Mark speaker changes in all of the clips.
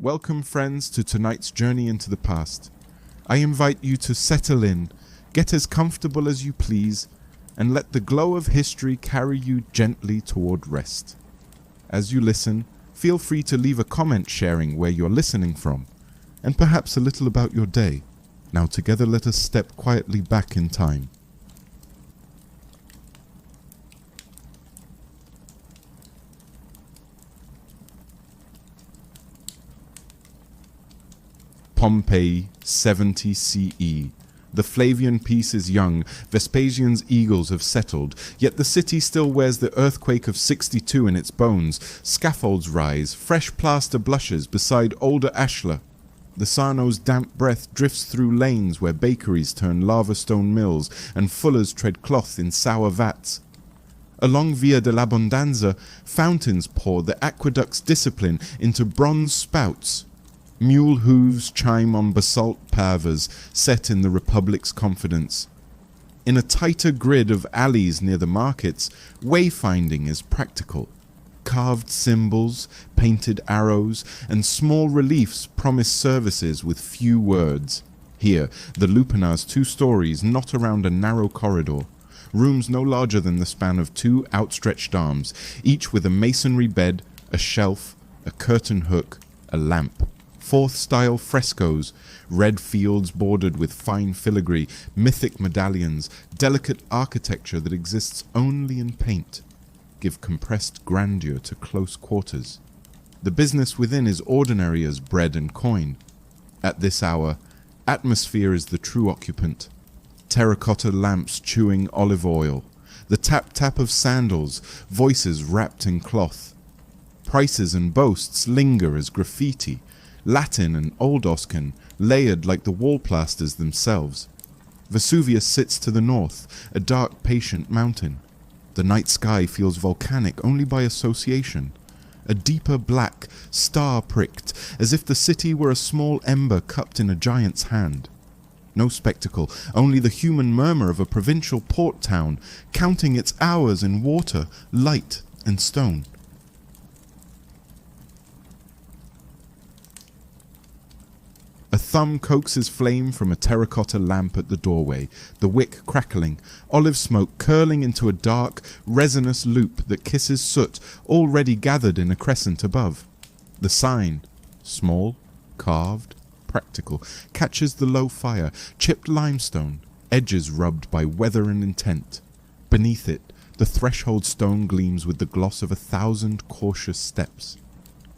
Speaker 1: Welcome, friends, to tonight's journey into the past. I invite you to settle in, get as comfortable as you please, and let the glow of history carry you gently toward rest. As you listen, feel free to leave a comment sharing where you're listening from, and perhaps a little about your day. Now together let us step quietly back in time. Pompeii, 70 CE. The Flavian peace is young, Vespasian's eagles have settled, yet the city still wears the earthquake of 62 in its bones. Scaffolds rise, fresh plaster blushes beside older ashlar. The Sarno's damp breath drifts through lanes where bakeries turn lava stone mills and fullers tread cloth in sour vats. Along Via dell'Abbondanza, fountains pour the aqueduct's discipline into bronze spouts. Mule hooves chime on basalt pavers set in the Republic's confidence. In a tighter grid of alleys near the markets, wayfinding is practical. Carved symbols, painted arrows, and small reliefs promise services with few words. Here, the Lupanar's 2 stories knot around a narrow corridor. Rooms no larger than the span of 2 outstretched arms, each with a masonry bed, a shelf, a curtain hook, a lamp. 4th-style frescoes, red fields bordered with fine filigree, mythic medallions, delicate architecture that exists only in paint, give compressed grandeur to close quarters. The business within is ordinary as bread and coin. At this hour, atmosphere is the true occupant. Terracotta lamps chewing olive oil, the tap-tap of sandals, voices wrapped in cloth. Prices and boasts linger as graffiti, Latin and Old Oscan, layered like the wall plasters themselves. Vesuvius sits to the north, a dark, patient mountain. The night sky feels volcanic only by association. A deeper black, star-pricked, as if the city were a small ember cupped in a giant's hand. No spectacle, only the human murmur of a provincial port town, counting its hours in water, light, and stone. A thumb coaxes flame from a terracotta lamp at the doorway, the wick crackling, olive smoke curling into a dark, resinous loop that kisses soot already gathered in a crescent above. The sign, small, carved, practical, catches the low fire, chipped limestone, edges rubbed by weather and intent. Beneath it, the threshold stone gleams with the gloss of 1,000 cautious steps.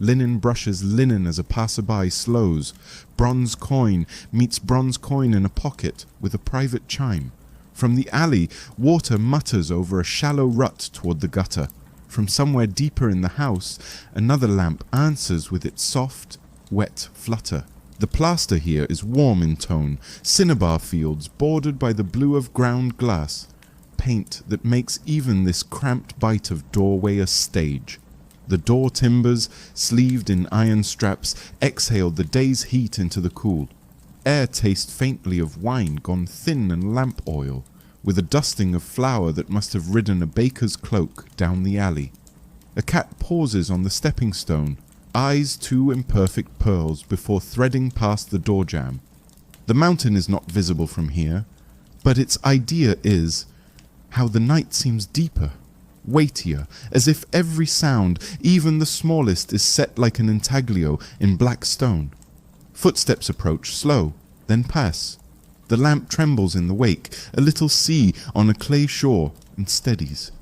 Speaker 1: Linen brushes linen as a passerby slows. Bronze coin meets bronze coin in a pocket with a private chime. From the alley, water mutters over a shallow rut toward the gutter. From somewhere deeper in the house, another lamp answers with its soft, wet flutter. The plaster here is warm in tone, cinnabar fields bordered by the blue of ground glass, paint that makes even this cramped bite of doorway a stage. The door timbers, sleeved in iron straps, exhaled the day's heat into the cool. Air tastes faintly of wine gone thin and lamp oil, with a dusting of flour that must have ridden a baker's cloak down the alley. A cat pauses on the stepping stone, eyes 2 imperfect pearls before threading past the door jamb. The mountain is not visible from here, but its idea is how the night seems deeper, weightier, as if every sound, even the smallest, is set like an intaglio in black stone. Footsteps approach, slow, then pass. The lamp trembles in the wake, a little sea on a clay shore, and steadies.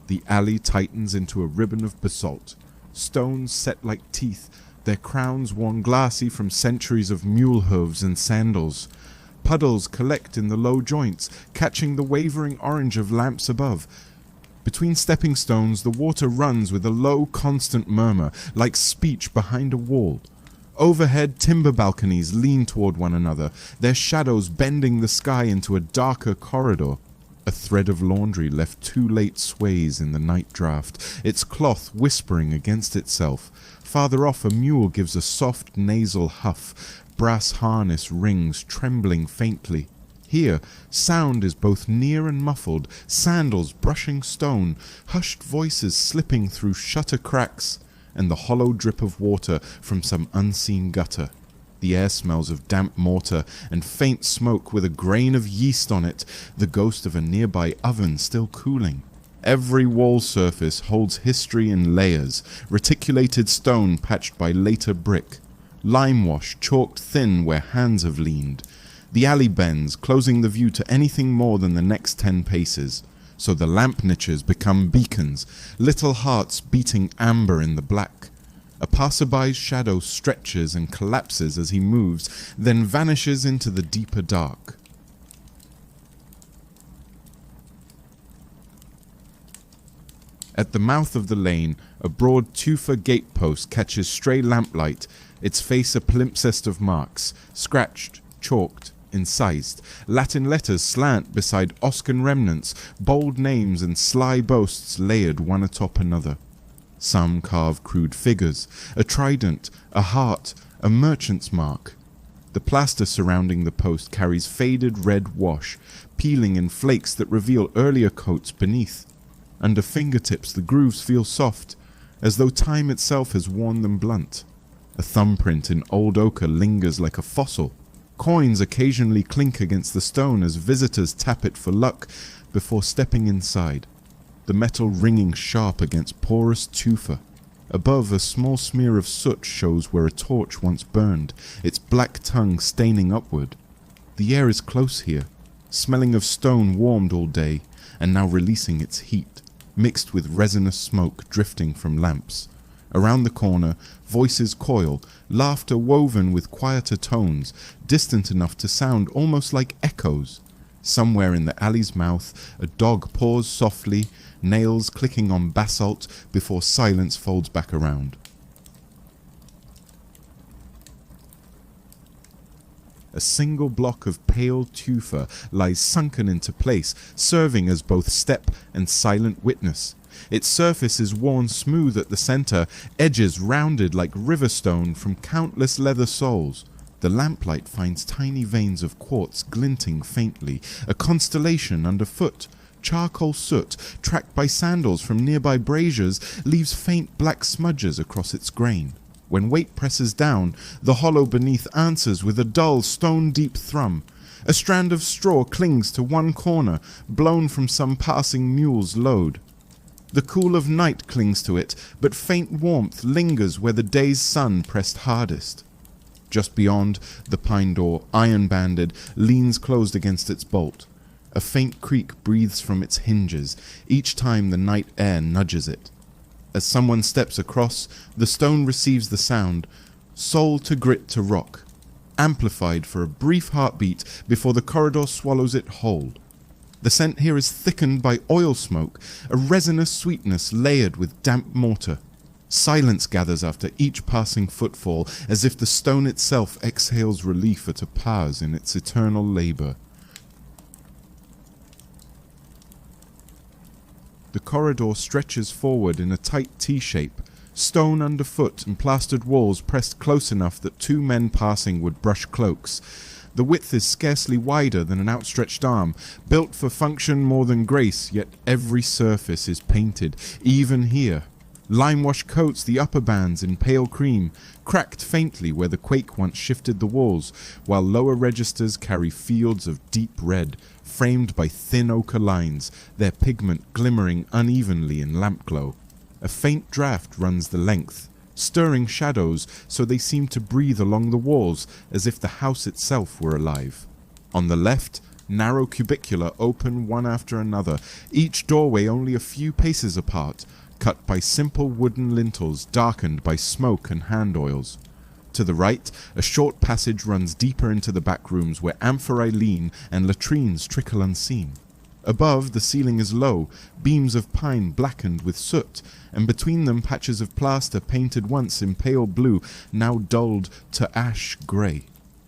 Speaker 1: The alley tightens into a ribbon of basalt, stones set like teeth, their crowns worn glassy from centuries of mule hooves and sandals. Puddles collect in the low joints, catching the wavering orange of lamps above. Between stepping stones, the water runs with a low, constant murmur, like speech behind a wall. Overhead, timber balconies lean toward one another, their shadows bending the sky into a darker corridor. A thread of laundry left too late sways in the night draught, its cloth whispering against itself. Farther off, a mule gives a soft nasal huff. Brass harness rings, trembling faintly. Here, sound is both near and muffled, sandals brushing stone, hushed voices slipping through shutter cracks, and the hollow drip of water from some unseen gutter. The air smells of damp mortar and faint smoke with a grain of yeast on it, the ghost of a nearby oven still cooling. Every wall surface holds history in layers, reticulated stone patched by later brick, lime wash chalked thin where hands have leaned. The alley bends, closing the view to anything more than the next 10 paces, so the lamp niches become beacons, little hearts beating amber in the black. A passerby's shadow stretches and collapses as he moves, then vanishes into the deeper dark. At the mouth of the lane, a broad tufa gatepost catches stray lamplight, its face a palimpsest of marks, scratched, chalked, incised. Latin letters slant beside Oscan remnants, bold names and sly boasts layered one atop another. Some carve crude figures, a trident, a heart, a merchant's mark. The plaster surrounding the post carries faded red wash, peeling in flakes that reveal earlier coats beneath. Under fingertips the grooves feel soft, as though time itself has worn them blunt. A thumbprint in old ochre lingers like a fossil. Coins occasionally clink against the stone as visitors tap it for luck before stepping inside, the metal ringing sharp against porous tufa. Above, a small smear of soot shows where a torch once burned, its black tongue staining upward. The air is close here, smelling of stone warmed all day and now releasing its heat, mixed with resinous smoke drifting from lamps. Around the corner, voices coil, laughter woven with quieter tones, distant enough to sound almost like echoes. Somewhere in the alley's mouth, a dog paws softly, nails clicking on basalt before silence folds back around. A single block of pale tufa lies sunken into place, serving as both step and silent witness. Its surface is worn smooth at the center, edges rounded like river stone from countless leather soles. The lamplight finds tiny veins of quartz glinting faintly, a constellation underfoot. Charcoal soot, tracked by sandals from nearby braziers, leaves faint black smudges across its grain. When weight presses down, the hollow beneath answers with a dull, stone-deep thrum. A strand of straw clings to one corner, blown from some passing mule's load. The cool of night clings to it, but faint warmth lingers where the day's sun pressed hardest. Just beyond, the pine door, iron-banded, leans closed against its bolt. A faint creak breathes from its hinges, each time the night air nudges it. As someone steps across, the stone receives the sound, soul to grit to rock, amplified for a brief heartbeat before the corridor swallows it whole. The scent here is thickened by oil smoke, a resinous sweetness layered with damp mortar. Silence gathers after each passing footfall, as if the stone itself exhales relief at a pause in its eternal labor. The corridor stretches forward in a tight T-shape, stone underfoot and plastered walls pressed close enough that two men passing would brush cloaks. The width is scarcely wider than an outstretched arm, built for function more than grace, yet every surface is painted, even here. Lime-wash coats the upper bands in pale cream, cracked faintly where the quake once shifted the walls, while lower registers carry fields of deep red, framed by thin ochre lines, their pigment glimmering unevenly in lamp glow. A faint draught runs the length, stirring shadows so they seem to breathe along the walls as if the house itself were alive. On the left, narrow cubicula open one after another, each doorway only a few paces apart, cut by simple wooden lintels darkened by smoke and hand oils. To the right, a short passage runs deeper into the back rooms where amphorae lean and latrines trickle unseen. Above, the ceiling is low, beams of pine blackened with soot, and between them patches of plaster painted once in pale blue, now dulled to ash grey.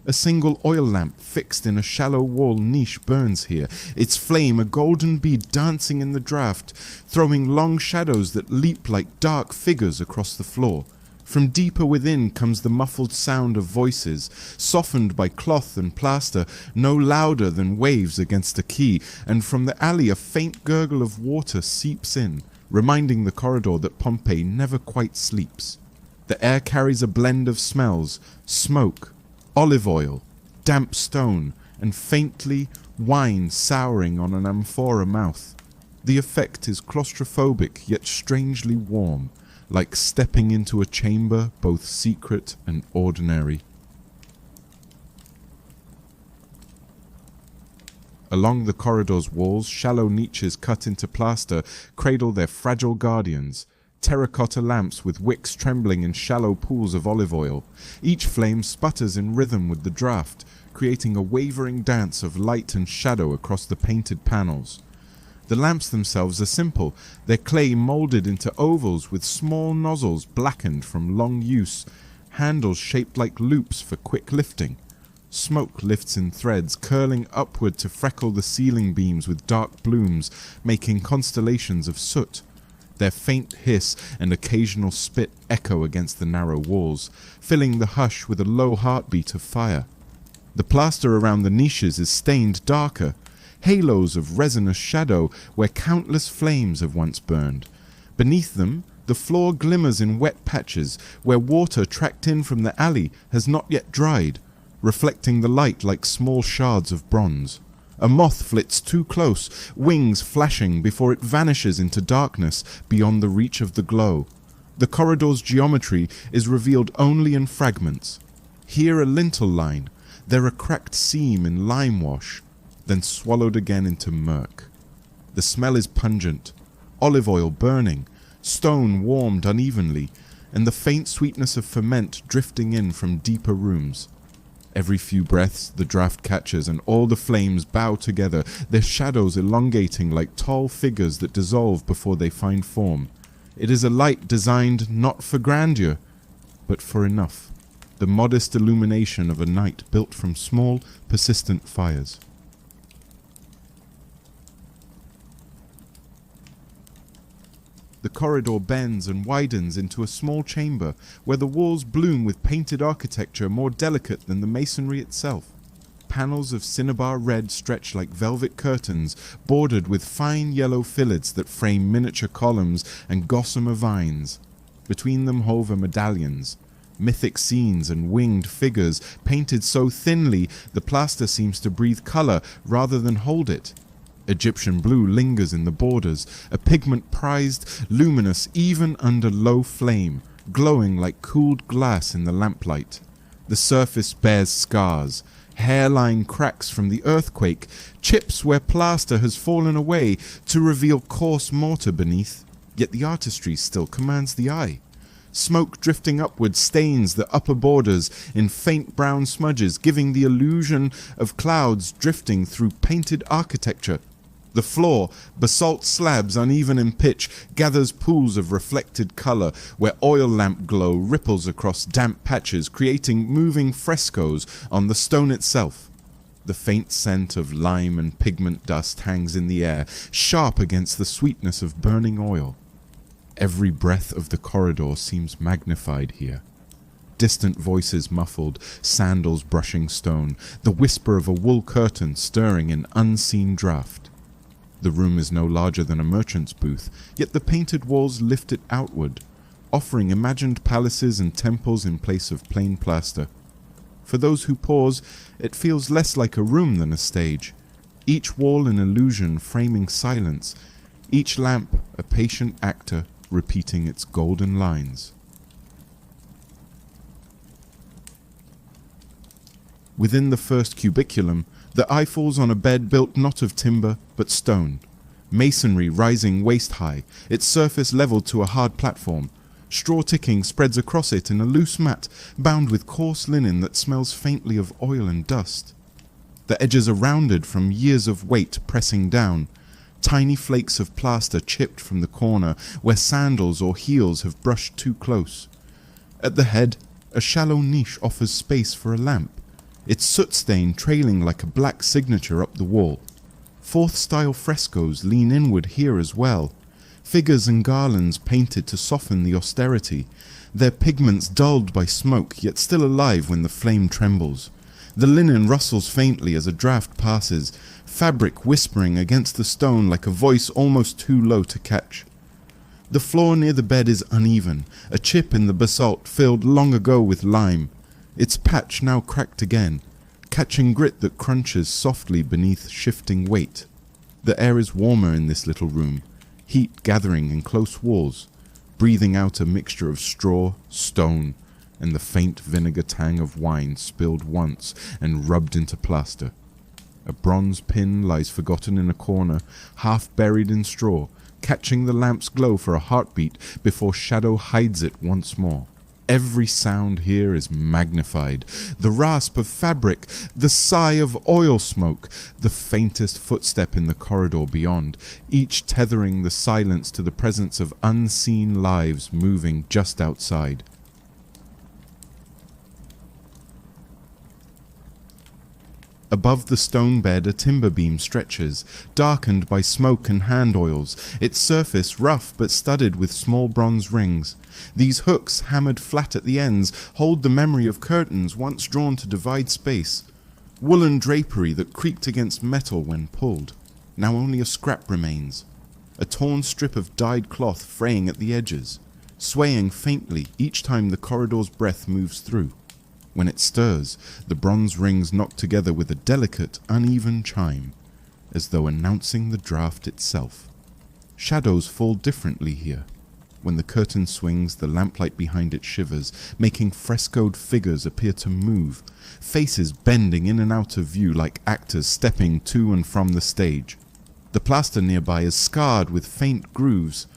Speaker 1: A single oil lamp fixed in a shallow wall niche burns here, its flame a golden bead dancing in the draught, throwing long shadows that leap like dark figures across the floor. From deeper within comes the muffled sound of voices, softened by cloth and plaster, no louder than waves against a quay, and from the alley a faint gurgle of water seeps in, reminding the corridor that Pompeii never quite sleeps. The air carries a blend of smells: smoke, olive oil, damp stone, and faintly wine souring on an amphora mouth. The effect is claustrophobic yet strangely warm, like stepping into a chamber both secret and ordinary. Along the corridor's walls, shallow niches cut into plaster cradle their fragile guardians, terracotta lamps with wicks trembling in shallow pools of olive oil. Each flame sputters in rhythm with the draught, creating a wavering dance of light and shadow across the painted panels. The lamps themselves are simple, their clay molded into ovals with small nozzles blackened from long use, handles shaped like loops for quick lifting. Smoke lifts in threads, curling upward to freckle the ceiling beams with dark blooms, making constellations of soot. Their faint hiss and occasional spit echo against the narrow walls, filling the hush with a low heartbeat of fire. The plaster around the niches is stained darker, halos of resinous shadow where countless flames have once burned. Beneath them, the floor glimmers in wet patches where water tracked in from the alley has not yet dried, reflecting the light like small shards of bronze. A moth flits too close, wings flashing before it vanishes into darkness beyond the reach of the glow. The corridor's geometry is revealed only in fragments. Here a lintel line, there a cracked seam in lime wash, then swallowed again into murk. The smell is pungent, olive oil burning, stone warmed unevenly, and the faint sweetness of ferment drifting in from deeper rooms. Every few breaths the draught catches and all the flames bow together, their shadows elongating like tall figures that dissolve before they find form. It is a light designed not for grandeur, but for enough, the modest illumination of a night built from small, persistent fires. The corridor bends and widens into a small chamber where the walls bloom with painted architecture more delicate than the masonry itself. Panels of cinnabar red stretch like velvet curtains, bordered with fine yellow fillets that frame miniature columns and gossamer vines. Between them hover medallions, mythic scenes and winged figures painted so thinly the plaster seems to breathe color rather than hold it. Egyptian blue lingers in the borders, a pigment prized, luminous even under low flame, glowing like cooled glass in the lamplight. The surface bears scars, hairline cracks from the earthquake, chips where plaster has fallen away to reveal coarse mortar beneath, yet the artistry still commands the eye. Smoke drifting upward stains the upper borders in faint brown smudges, giving the illusion of clouds drifting through painted architecture. The floor, basalt slabs uneven in pitch, gathers pools of reflected color where oil lamp glow ripples across damp patches, creating moving frescoes on the stone itself. The faint scent of lime and pigment dust hangs in the air, sharp against the sweetness of burning oil. Every breath of the corridor seems magnified here. Distant voices muffled, sandals brushing stone, the whisper of a wool curtain stirring in unseen draught. The room is no larger than a merchant's booth, yet the painted walls lift it outward, offering imagined palaces and temples in place of plain plaster. For those who pause, it feels less like a room than a stage, each wall an illusion framing silence, each lamp a patient actor repeating its golden lines. Within the first cubiculum, the eye falls on a bed built not of timber, but stone. Masonry rising waist-high, its surface leveled to a hard platform. Straw ticking spreads across it in a loose mat, bound with coarse linen that smells faintly of oil and dust. The edges are rounded from years of weight pressing down. Tiny flakes of plaster chipped from the corner, where sandals or heels have brushed too close. At the head, a shallow niche offers space for a lamp, its soot stain trailing like a black signature up the wall. Fourth-style frescoes lean inward here as well, Figures and garlands painted to soften the austerity, their pigments dulled by smoke yet still alive when the flame trembles. The linen rustles faintly as a draught passes, fabric whispering against the stone like a voice almost too low to catch. The floor near the bed is uneven, a chip in the basalt filled long ago with lime, its patch now cracked again, catching grit that crunches softly beneath shifting weight. The air is warmer in this little room, heat gathering in close walls, breathing out a mixture of straw, stone, and the faint vinegar tang of wine spilled once and rubbed into plaster. A bronze pin lies forgotten in a corner, half buried in straw, catching the lamp's glow for a heartbeat before shadow hides it once more. Every sound here is magnified. The rasp of fabric, the sigh of oil smoke, the faintest footstep in the corridor beyond, each tethering the silence to the presence of unseen lives moving just outside. Above the stone bed a timber beam stretches, darkened by smoke and hand oils, its surface rough but studded with small bronze rings. These hooks, hammered flat at the ends, hold the memory of curtains once drawn to divide space. Woolen drapery that creaked against metal when pulled. Now only a scrap remains. A torn strip of dyed cloth fraying at the edges, swaying faintly each time the corridor's breath moves through. When it stirs, the bronze rings knock together with a delicate, uneven chime, as though announcing the draught itself. Shadows fall differently here. When the curtain swings, the lamplight behind it shivers, making frescoed figures appear to move, faces bending in and out of view like actors stepping to and from the stage. The plaster nearby is scarred with faint grooves,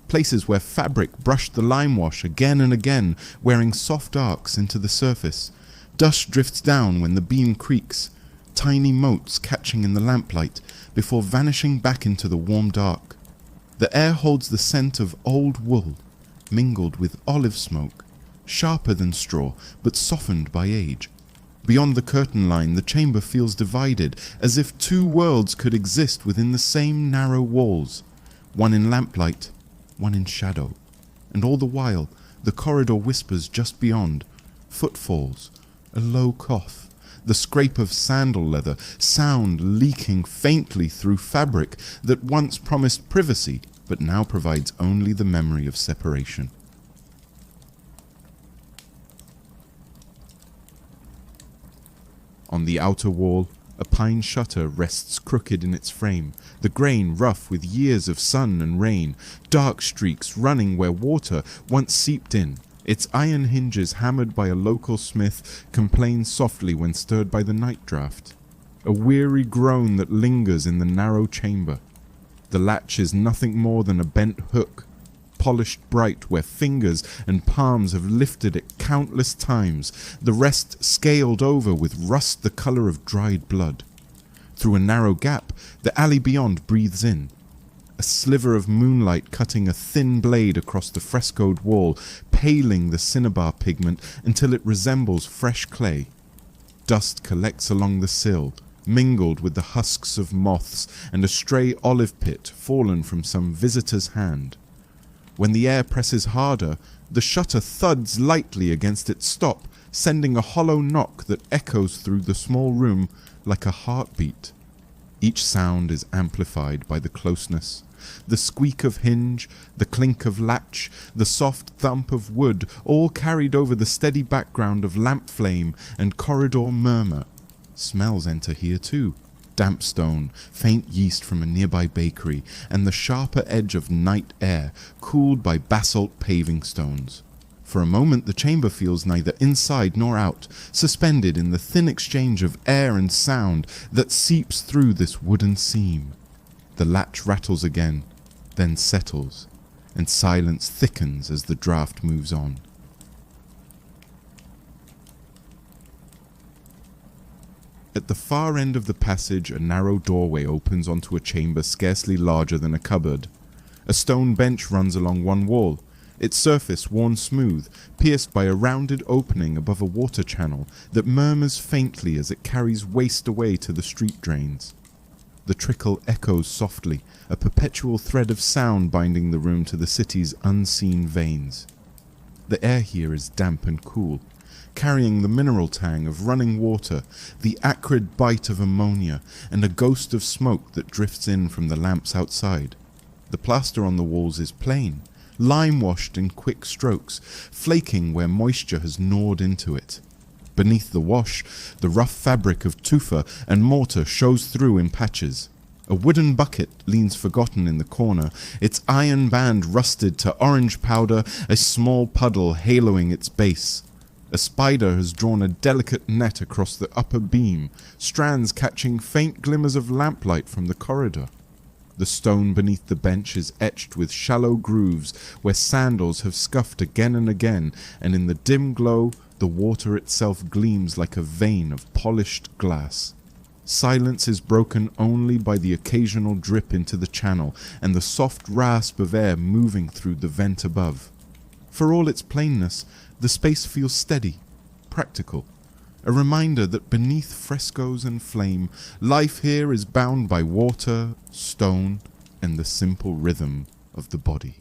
Speaker 1: places where fabric brushed the lime wash again and again, wearing soft arcs into the surface. Dust drifts down when the beam creaks, tiny motes catching in the lamplight before vanishing back into the warm dark. The air holds the scent of old wool, mingled with olive smoke, sharper than straw but softened by age. Beyond the curtain line, the chamber feels divided, as if two worlds could exist within the same narrow walls, one in lamplight, one in shadow. And all the while, the corridor whispers just beyond, footfalls, a low cough, the scrape of sandal leather, sound leaking faintly through fabric that once promised privacy, but now provides only the memory of separation. On the outer wall, a pine shutter rests crooked in its frame, the grain rough with years of sun and rain, dark streaks running where water once seeped in. Its iron hinges, hammered by a local smith, complain softly when stirred by the night draught. A weary groan that lingers in the narrow chamber. The latch is nothing more than a bent hook, polished bright where fingers and palms have lifted it countless times, the rest scaled over with rust the color of dried blood. Through a narrow gap, the alley beyond breathes in, a sliver of moonlight cutting a thin blade across the frescoed wall, paling the cinnabar pigment until it resembles fresh clay. Dust collects along the sill, mingled with the husks of moths and a stray olive pit fallen from some visitor's hand. When the air presses harder, the shutter thuds lightly against its stop, sending a hollow knock that echoes through the small room like a heartbeat. Each sound is amplified by the closeness. The squeak of hinge, the clink of latch, the soft thump of wood, all carried over the steady background of lamp flame and corridor murmur. Smells enter here too. Damp stone, faint yeast from a nearby bakery, and the sharper edge of night air, cooled by basalt paving stones. For a moment the chamber feels neither inside nor out, suspended in the thin exchange of air and sound that seeps through this wooden seam. The latch rattles again, then settles, and silence thickens as the draught moves on. At the far end of the passage, a narrow doorway opens onto a chamber scarcely larger than a cupboard. A stone bench runs along one wall, its surface worn smooth, pierced by a rounded opening above a water channel that murmurs faintly as it carries waste away to the street drains. The trickle echoes softly, a perpetual thread of sound binding the room to the city's unseen veins. The air here is damp and cool, carrying the mineral tang of running water, the acrid bite of ammonia, and a ghost of smoke that drifts in from the lamps outside. The plaster on the walls is plain, lime-washed in quick strokes, flaking where moisture has gnawed into it. Beneath the wash, the rough fabric of tufa and mortar shows through in patches. A wooden bucket leans forgotten in the corner, its iron band rusted to orange powder, a small puddle haloing its base. A spider has drawn a delicate net across the upper beam, strands catching faint glimmers of lamplight from the corridor. The stone beneath the bench is etched with shallow grooves where sandals have scuffed again and again, and in the dim glow, the water itself gleams like a vein of polished glass. Silence is broken only by the occasional drip into the channel and the soft rasp of air moving through the vent above. For all its plainness, the space feels steady, practical, a reminder that beneath frescoes and flame, life here is bound by water, stone, and the simple rhythm of the body.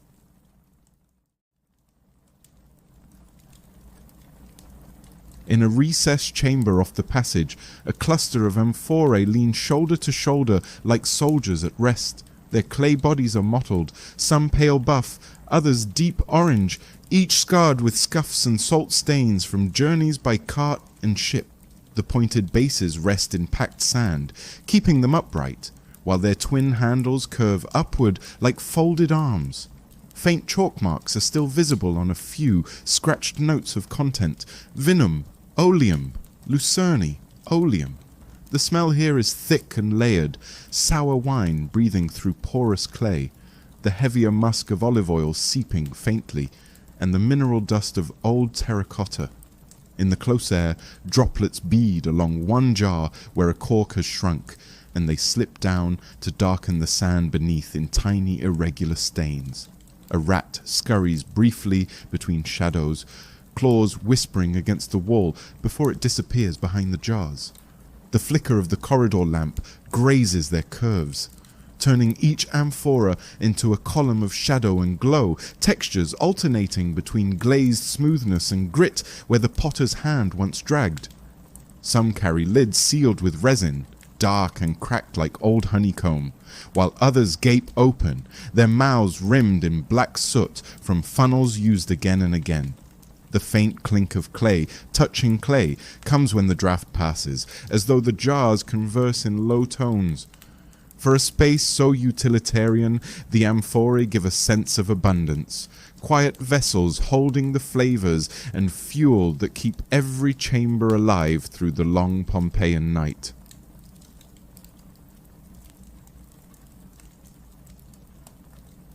Speaker 1: In a recessed chamber off the passage, a cluster of amphorae lean shoulder to shoulder like soldiers at rest. Their clay bodies are mottled, some pale buff, others deep orange, each scarred with scuffs and salt stains from journeys by cart and ship. The pointed bases rest in packed sand, keeping them upright, while their twin handles curve upward like folded arms. Faint chalk marks are still visible on a few scratched notes of content: vinum, oleum, lucerne, oleum. The smell here is thick and layered, sour wine breathing through porous clay, the heavier musk of olive oil seeping faintly, and the mineral dust of old terracotta. In the close air, droplets bead along one jar where a cork has shrunk, and they slip down to darken the sand beneath in tiny irregular stains. A rat scurries briefly between shadows, claws whispering against the wall before it disappears behind the jars. The flicker of the corridor lamp grazes their curves, turning each amphora into a column of shadow and glow, textures alternating between glazed smoothness and grit where the potter's hand once dragged. Some carry lids sealed with resin, dark and cracked like old honeycomb, while others gape open, their mouths rimmed in black soot from funnels used again and again. The faint clink of clay touching clay comes when the draft passes, as though the jars converse in low tones. For a space so utilitarian, the amphorae give a sense of abundance, quiet vessels holding the flavors and fuel that keep every chamber alive through the long Pompeian night.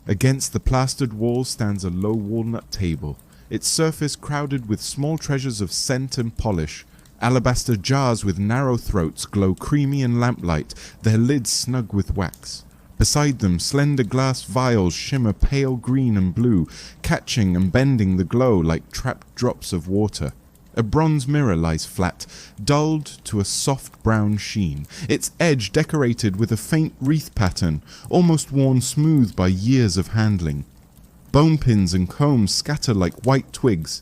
Speaker 1: Against the plastered wall stands a low walnut table, its surface crowded with small treasures of scent and polish. Alabaster jars with narrow throats glow creamy in lamplight, their lids snug with wax. Beside them, slender glass vials shimmer pale green and blue, catching and bending the glow like trapped drops of water. A bronze mirror lies flat, dulled to a soft brown sheen, its edge decorated with a faint wreath pattern, almost worn smooth by years of handling. Bone pins and combs scatter like white twigs,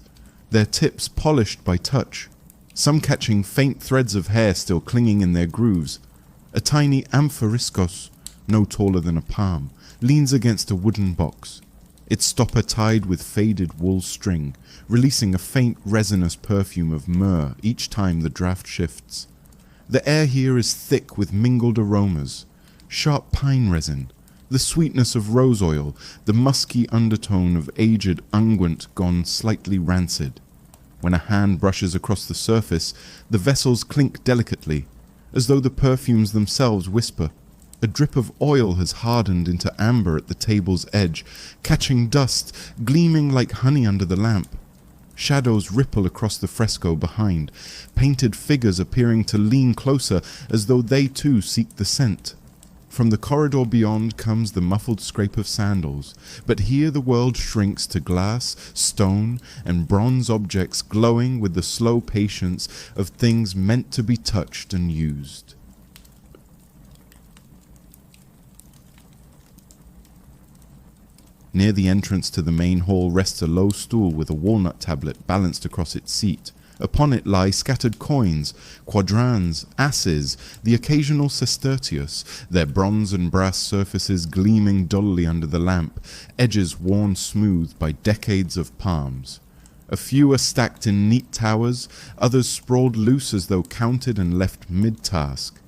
Speaker 1: their tips polished by touch, some catching faint threads of hair still clinging in their grooves. A tiny amphoriscos, no taller than a palm, leans against a wooden box, its stopper tied with faded wool string, releasing a faint resinous perfume of myrrh each time the draft shifts. The air here is thick with mingled aromas, sharp pine resin, the sweetness of rose oil, the musky undertone of aged unguent gone slightly rancid. When a hand brushes across the surface, the vessels clink delicately, as though the perfumes themselves whisper. A drip of oil has hardened into amber at the table's edge, catching dust, gleaming like honey under the lamp. Shadows ripple across the fresco behind, painted figures appearing to lean closer as though they too seek the scent. From the corridor beyond comes the muffled scrape of sandals, but here the world shrinks to glass, stone, and bronze objects glowing with the slow patience of things meant to be touched and used. Near the entrance to the main hall rests a low stool with a walnut tablet balanced across its seat. Upon it lie scattered coins, quadrans, asses, the occasional sestertius, their bronze and brass surfaces gleaming dully under the lamp, edges worn smooth by decades of palms. A few are stacked in neat towers, others sprawled loose as though counted and left mid-task.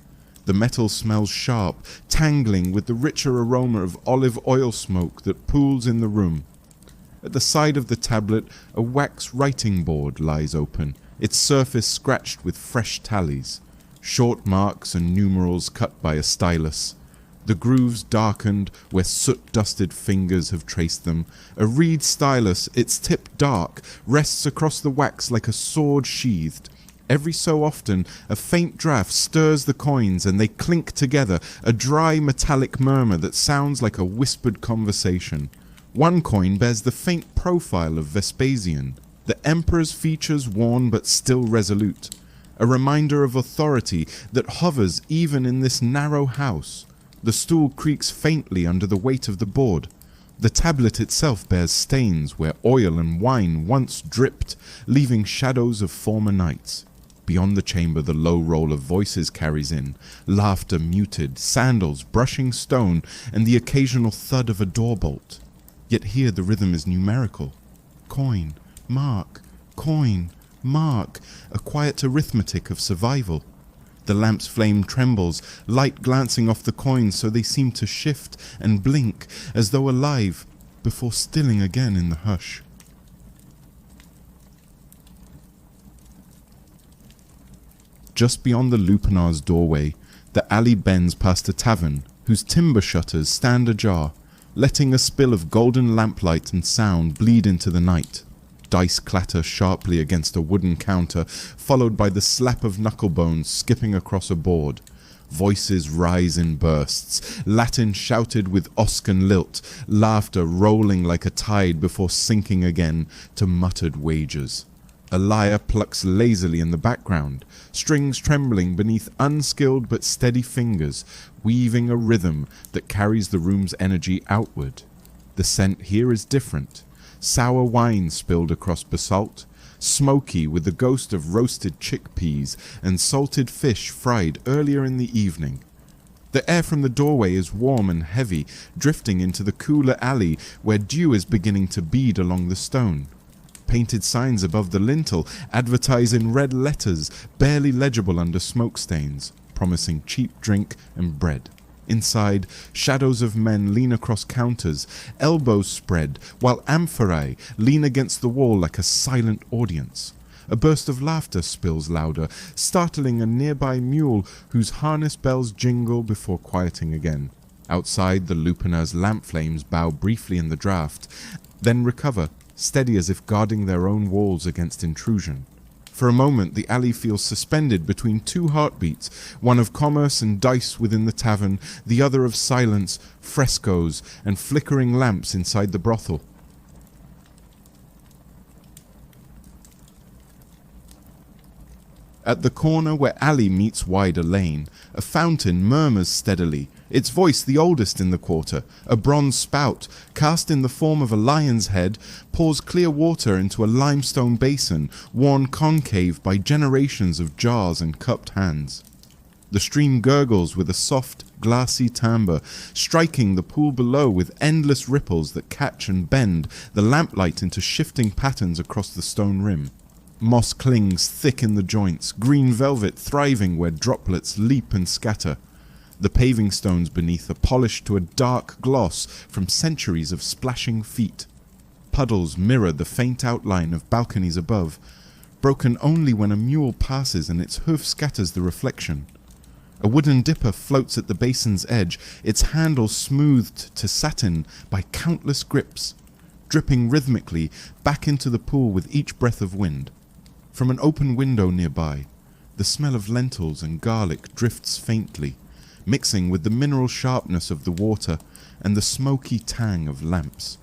Speaker 1: The metal smells sharp, tangling with the richer aroma of olive oil smoke that pools in the room. At the side of the tablet, a wax writing board lies open, its surface scratched with fresh tallies, short marks and numerals cut by a stylus. The grooves darkened where soot-dusted fingers have traced them. A reed stylus, its tip dark, rests across the wax like a sword sheathed. Every so often, a faint draught stirs the coins and they clink together, a dry metallic murmur that sounds like a whispered conversation. One coin bears the faint profile of Vespasian, the emperor's features worn but still resolute, a reminder of authority that hovers even in this narrow house. The stool creaks faintly under the weight of the board. The tablet itself bears stains where oil and wine once dripped, leaving shadows of former nights. Beyond the chamber the low roll of voices carries in, laughter muted, sandals brushing stone, and the occasional thud of a door bolt. Yet here the rhythm is numerical. Coin, mark, coin, mark, a quiet arithmetic of survival. The lamp's flame trembles, light glancing off the coins so they seem to shift and blink as though alive, before stilling again in the hush. Just beyond the Lupanar's doorway, the alley bends past a tavern whose timber shutters stand ajar, letting a spill of golden lamplight and sound bleed into the night. Dice clatter sharply against a wooden counter, followed by the slap of knucklebones skipping across a board. Voices rise in bursts, Latin shouted with Oscan lilt, laughter rolling like a tide before sinking again to muttered wagers. A lyre plucks lazily in the background, strings trembling beneath unskilled but steady fingers, weaving a rhythm that carries the room's energy outward. The scent here is different. Sour wine spilled across basalt, smoky with the ghost of roasted chickpeas and salted fish fried earlier in the evening. The air from the doorway is warm and heavy, drifting into the cooler alley where dew is beginning to bead along the stone. Painted signs above the lintel advertise in red letters, barely legible under smoke stains, promising cheap drink and bread. Inside, shadows of men lean across counters, elbows spread, while amphorae lean against the wall like a silent audience. A burst of laughter spills louder, startling a nearby mule whose harness bells jingle before quieting again. Outside, the Lupanar's lamp flames bow briefly in the draught, then recover, steady as if guarding their own walls against intrusion. For a moment the alley feels suspended between two heartbeats, one of commerce and dice within the tavern, the other of silence, frescoes, and flickering lamps inside the brothel. At the corner where alley meets wider lane, a fountain murmurs steadily, its voice the oldest in the quarter. A bronze spout, cast in the form of a lion's head, pours clear water into a limestone basin, worn concave by generations of jars and cupped hands. The stream gurgles with a soft, glassy timbre, striking the pool below with endless ripples that catch and bend the lamplight into shifting patterns across the stone rim. Moss clings thick in the joints, green velvet thriving where droplets leap and scatter. The paving stones beneath are polished to a dark gloss from centuries of splashing feet. Puddles mirror the faint outline of balconies above, broken only when a mule passes and its hoof scatters the reflection. A wooden dipper floats at the basin's edge, its handle smoothed to satin by countless grips, dripping rhythmically back into the pool with each breath of wind. From an open window nearby, the smell of lentils and garlic drifts faintly, mixing with the mineral sharpness of the water and the smoky tang of lamps.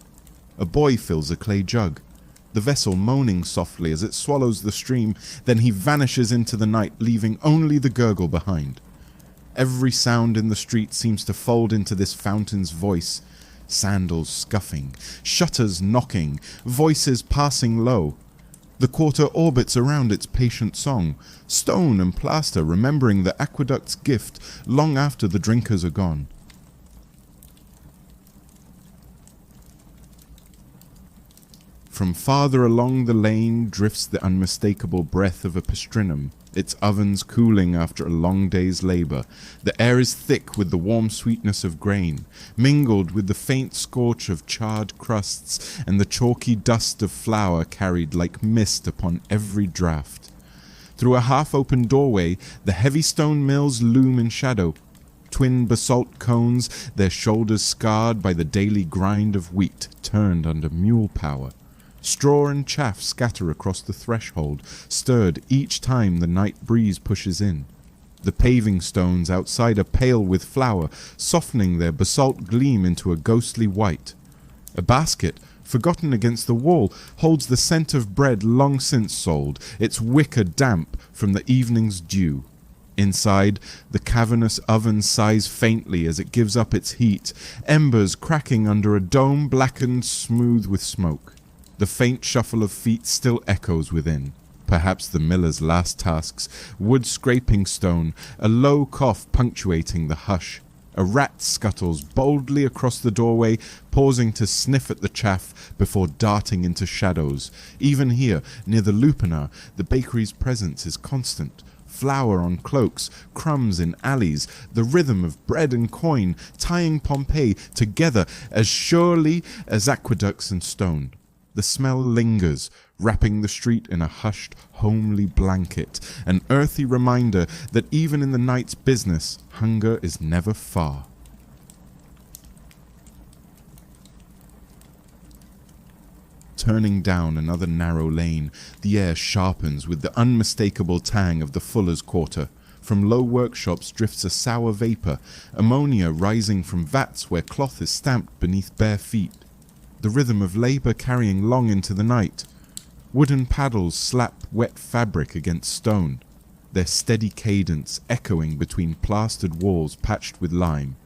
Speaker 1: A boy fills a clay jug, the vessel moaning softly as it swallows the stream, then he vanishes into the night, leaving only the gurgle behind. Every sound in the street seems to fold into this fountain's voice, sandals scuffing, shutters knocking, voices passing low. The quarter orbits around its patient song, stone and plaster remembering the aqueduct's gift long after the drinkers are gone. From farther along the lane drifts the unmistakable breath of a pastrinum, its ovens cooling after a long day's labor. The air is thick with the warm sweetness of grain, mingled with the faint scorch of charred crusts and the chalky dust of flour carried like mist upon every draught. Through a half-open doorway, the heavy stone mills loom in shadow, twin basalt cones, their shoulders scarred by the daily grind of wheat turned under mule power. Straw and chaff scatter across the threshold, stirred each time the night breeze pushes in. The paving stones outside are pale with flour, softening their basalt gleam into a ghostly white. A basket, forgotten against the wall, holds the scent of bread long since sold, its wicker damp from the evening's dew. Inside, the cavernous oven sighs faintly as it gives up its heat, embers cracking under a dome blackened smooth with smoke. The faint shuffle of feet still echoes within. Perhaps the miller's last tasks, wood scraping stone, a low cough punctuating the hush. A rat scuttles boldly across the doorway, pausing to sniff at the chaff before darting into shadows. Even here, near the Lupanar, the bakery's presence is constant. Flour on cloaks, crumbs in alleys, the rhythm of bread and coin, tying Pompeii together as surely as aqueducts and stone. The smell lingers, wrapping the street in a hushed, homely blanket, an earthy reminder that even in the night's business, hunger is never far. Turning down another narrow lane, the air sharpens with the unmistakable tang of the fuller's quarter. From low workshops drifts a sour vapor, ammonia rising from vats where cloth is stamped beneath bare feet. The rhythm of labor carrying long into the night. Wooden paddles slap wet fabric against stone, their steady cadence echoing between plastered walls patched with lime.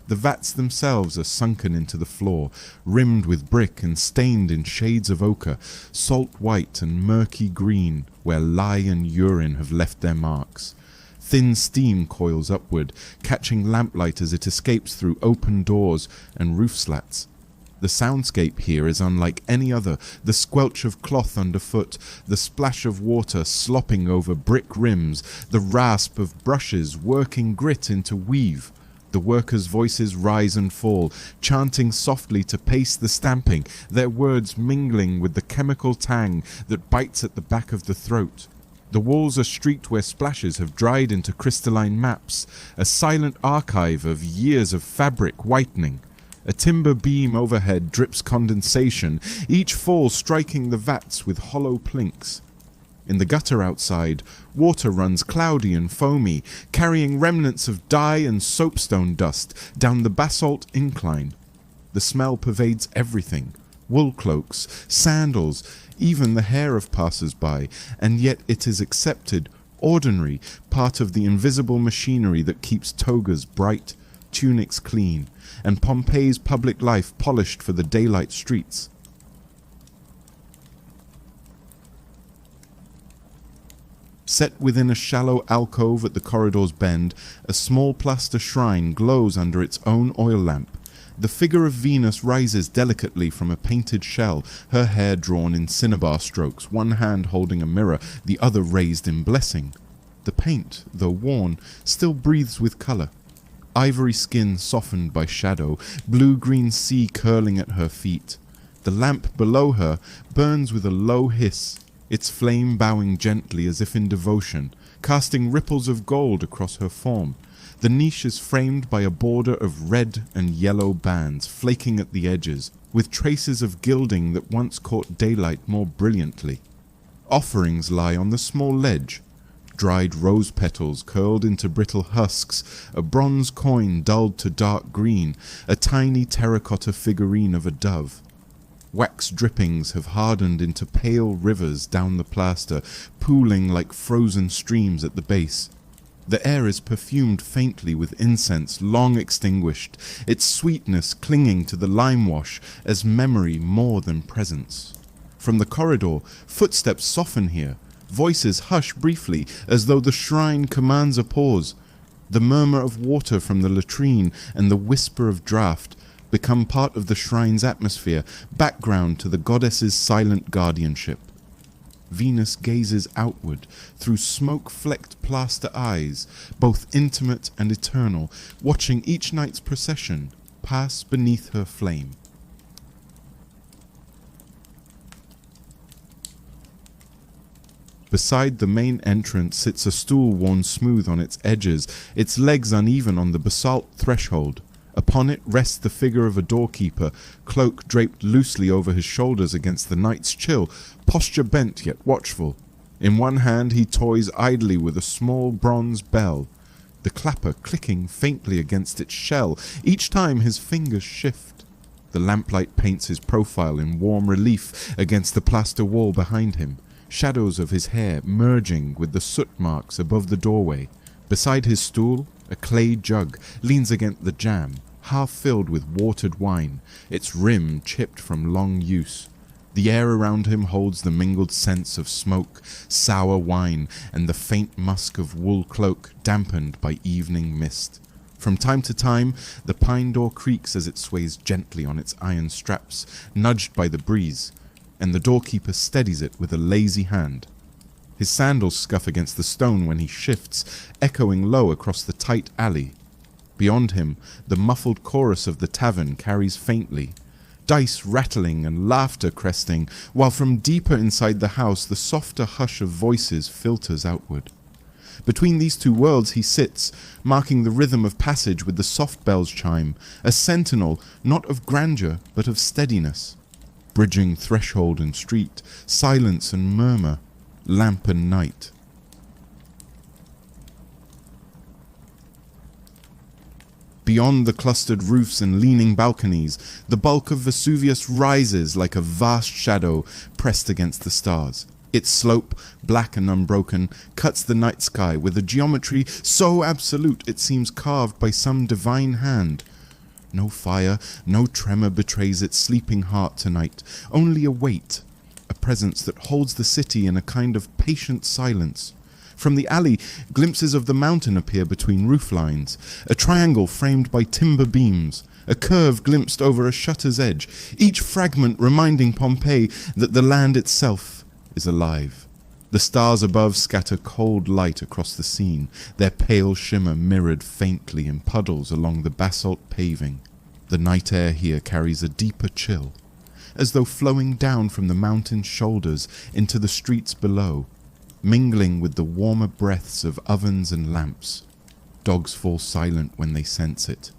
Speaker 1: The vats themselves are sunken into the floor, rimmed with brick and stained in shades of ochre, salt white and murky green where lye and urine have left their marks. Thin steam coils upward, catching lamplight as it escapes through open doors and roof slats. The soundscape here is unlike any other, the squelch of cloth underfoot, the splash of water slopping over brick rims, the rasp of brushes working grit into weave. The workers' voices rise and fall, chanting softly to pace the stamping, their words mingling with the chemical tang that bites at the back of the throat. The walls are streaked where splashes have dried into crystalline maps, a silent archive of years of fabric whitening. A timber beam overhead drips condensation, each fall striking the vats with hollow plinks. In the gutter outside, water runs cloudy and foamy, carrying remnants of dye and soapstone dust down the basalt incline. The smell pervades everything, wool cloaks, sandals, even the hair of passers-by, and yet it is accepted, ordinary, part of the invisible machinery that keeps togas bright, tunics clean, and Pompeii's public life polished for the daylight streets. Set within a shallow alcove at the corridor's bend, a small plaster shrine glows under its own oil lamp. The figure of Venus rises delicately from a painted shell, her hair drawn in cinnabar strokes, one hand holding a mirror, the other raised in blessing. The paint, though worn, still breathes with colour. Ivory skin softened by shadow, blue-green sea curling at her feet. The lamp below her burns with a low hiss, its flame bowing gently as if in devotion, casting ripples of gold across her form. The niche is framed by a border of red and yellow bands flaking at the edges, with traces of gilding that once caught daylight more brilliantly. Offerings lie on the small ledge, dried rose petals curled into brittle husks, a bronze coin dulled to dark green, a tiny terracotta figurine of a dove. Wax drippings have hardened into pale rivers down the plaster, pooling like frozen streams at the base. The air is perfumed faintly with incense long extinguished, its sweetness clinging to the lime wash as memory more than presence. From the corridor, footsteps soften here, voices hush briefly as though the shrine commands a pause. The murmur of water from the latrine and the whisper of draught become part of the shrine's atmosphere, background to the goddess's silent guardianship. Venus gazes outward through smoke-flecked plaster eyes, both intimate and eternal, watching each night's procession pass beneath her flame. Beside the main entrance sits a stool worn smooth on its edges, its legs uneven on the basalt threshold. Upon it rests the figure of a doorkeeper, cloak draped loosely over his shoulders against the night's chill, posture bent yet watchful. In one hand he toys idly with a small bronze bell, the clapper clicking faintly against its shell each time his fingers shift. The lamplight paints his profile in warm relief against the plaster wall behind him, shadows of his hair merging with the soot marks above the doorway. Beside his stool, a clay jug leans against the jamb, half filled with watered wine, its rim chipped from long use. The air around him holds the mingled scents of smoke, sour wine, and the faint musk of wool cloak dampened by evening mist. From time to time, the pine door creaks as it sways gently on its iron straps, nudged by the breeze, and the doorkeeper steadies it with a lazy hand. His sandals scuff against the stone when he shifts, echoing low across the tight alley. Beyond him, the muffled chorus of the tavern carries faintly, dice rattling and laughter cresting, while from deeper inside the house the softer hush of voices filters outward. Between these two worlds he sits, marking the rhythm of passage with the soft bell's chime, a sentinel not of grandeur but of steadiness, bridging threshold and street, silence and murmur, lamp and night. Beyond the clustered roofs and leaning balconies, the bulk of Vesuvius rises like a vast shadow pressed against the stars. Its slope, black and unbroken, cuts the night sky with a geometry so absolute it seems carved by some divine hand. No fire, no tremor betrays its sleeping heart tonight, only a weight, a presence that holds the city in a kind of patient silence. From the alley, glimpses of the mountain appear between roof lines, a triangle framed by timber beams, a curve glimpsed over a shutter's edge, each fragment reminding Pompeii that the land itself is alive. The stars above scatter cold light across the scene, their pale shimmer mirrored faintly in puddles along the basalt paving. The night air here carries a deeper chill, as though flowing down from the mountain's shoulders into the streets below, mingling with the warmer breaths of ovens and lamps. Dogs fall silent when they sense it,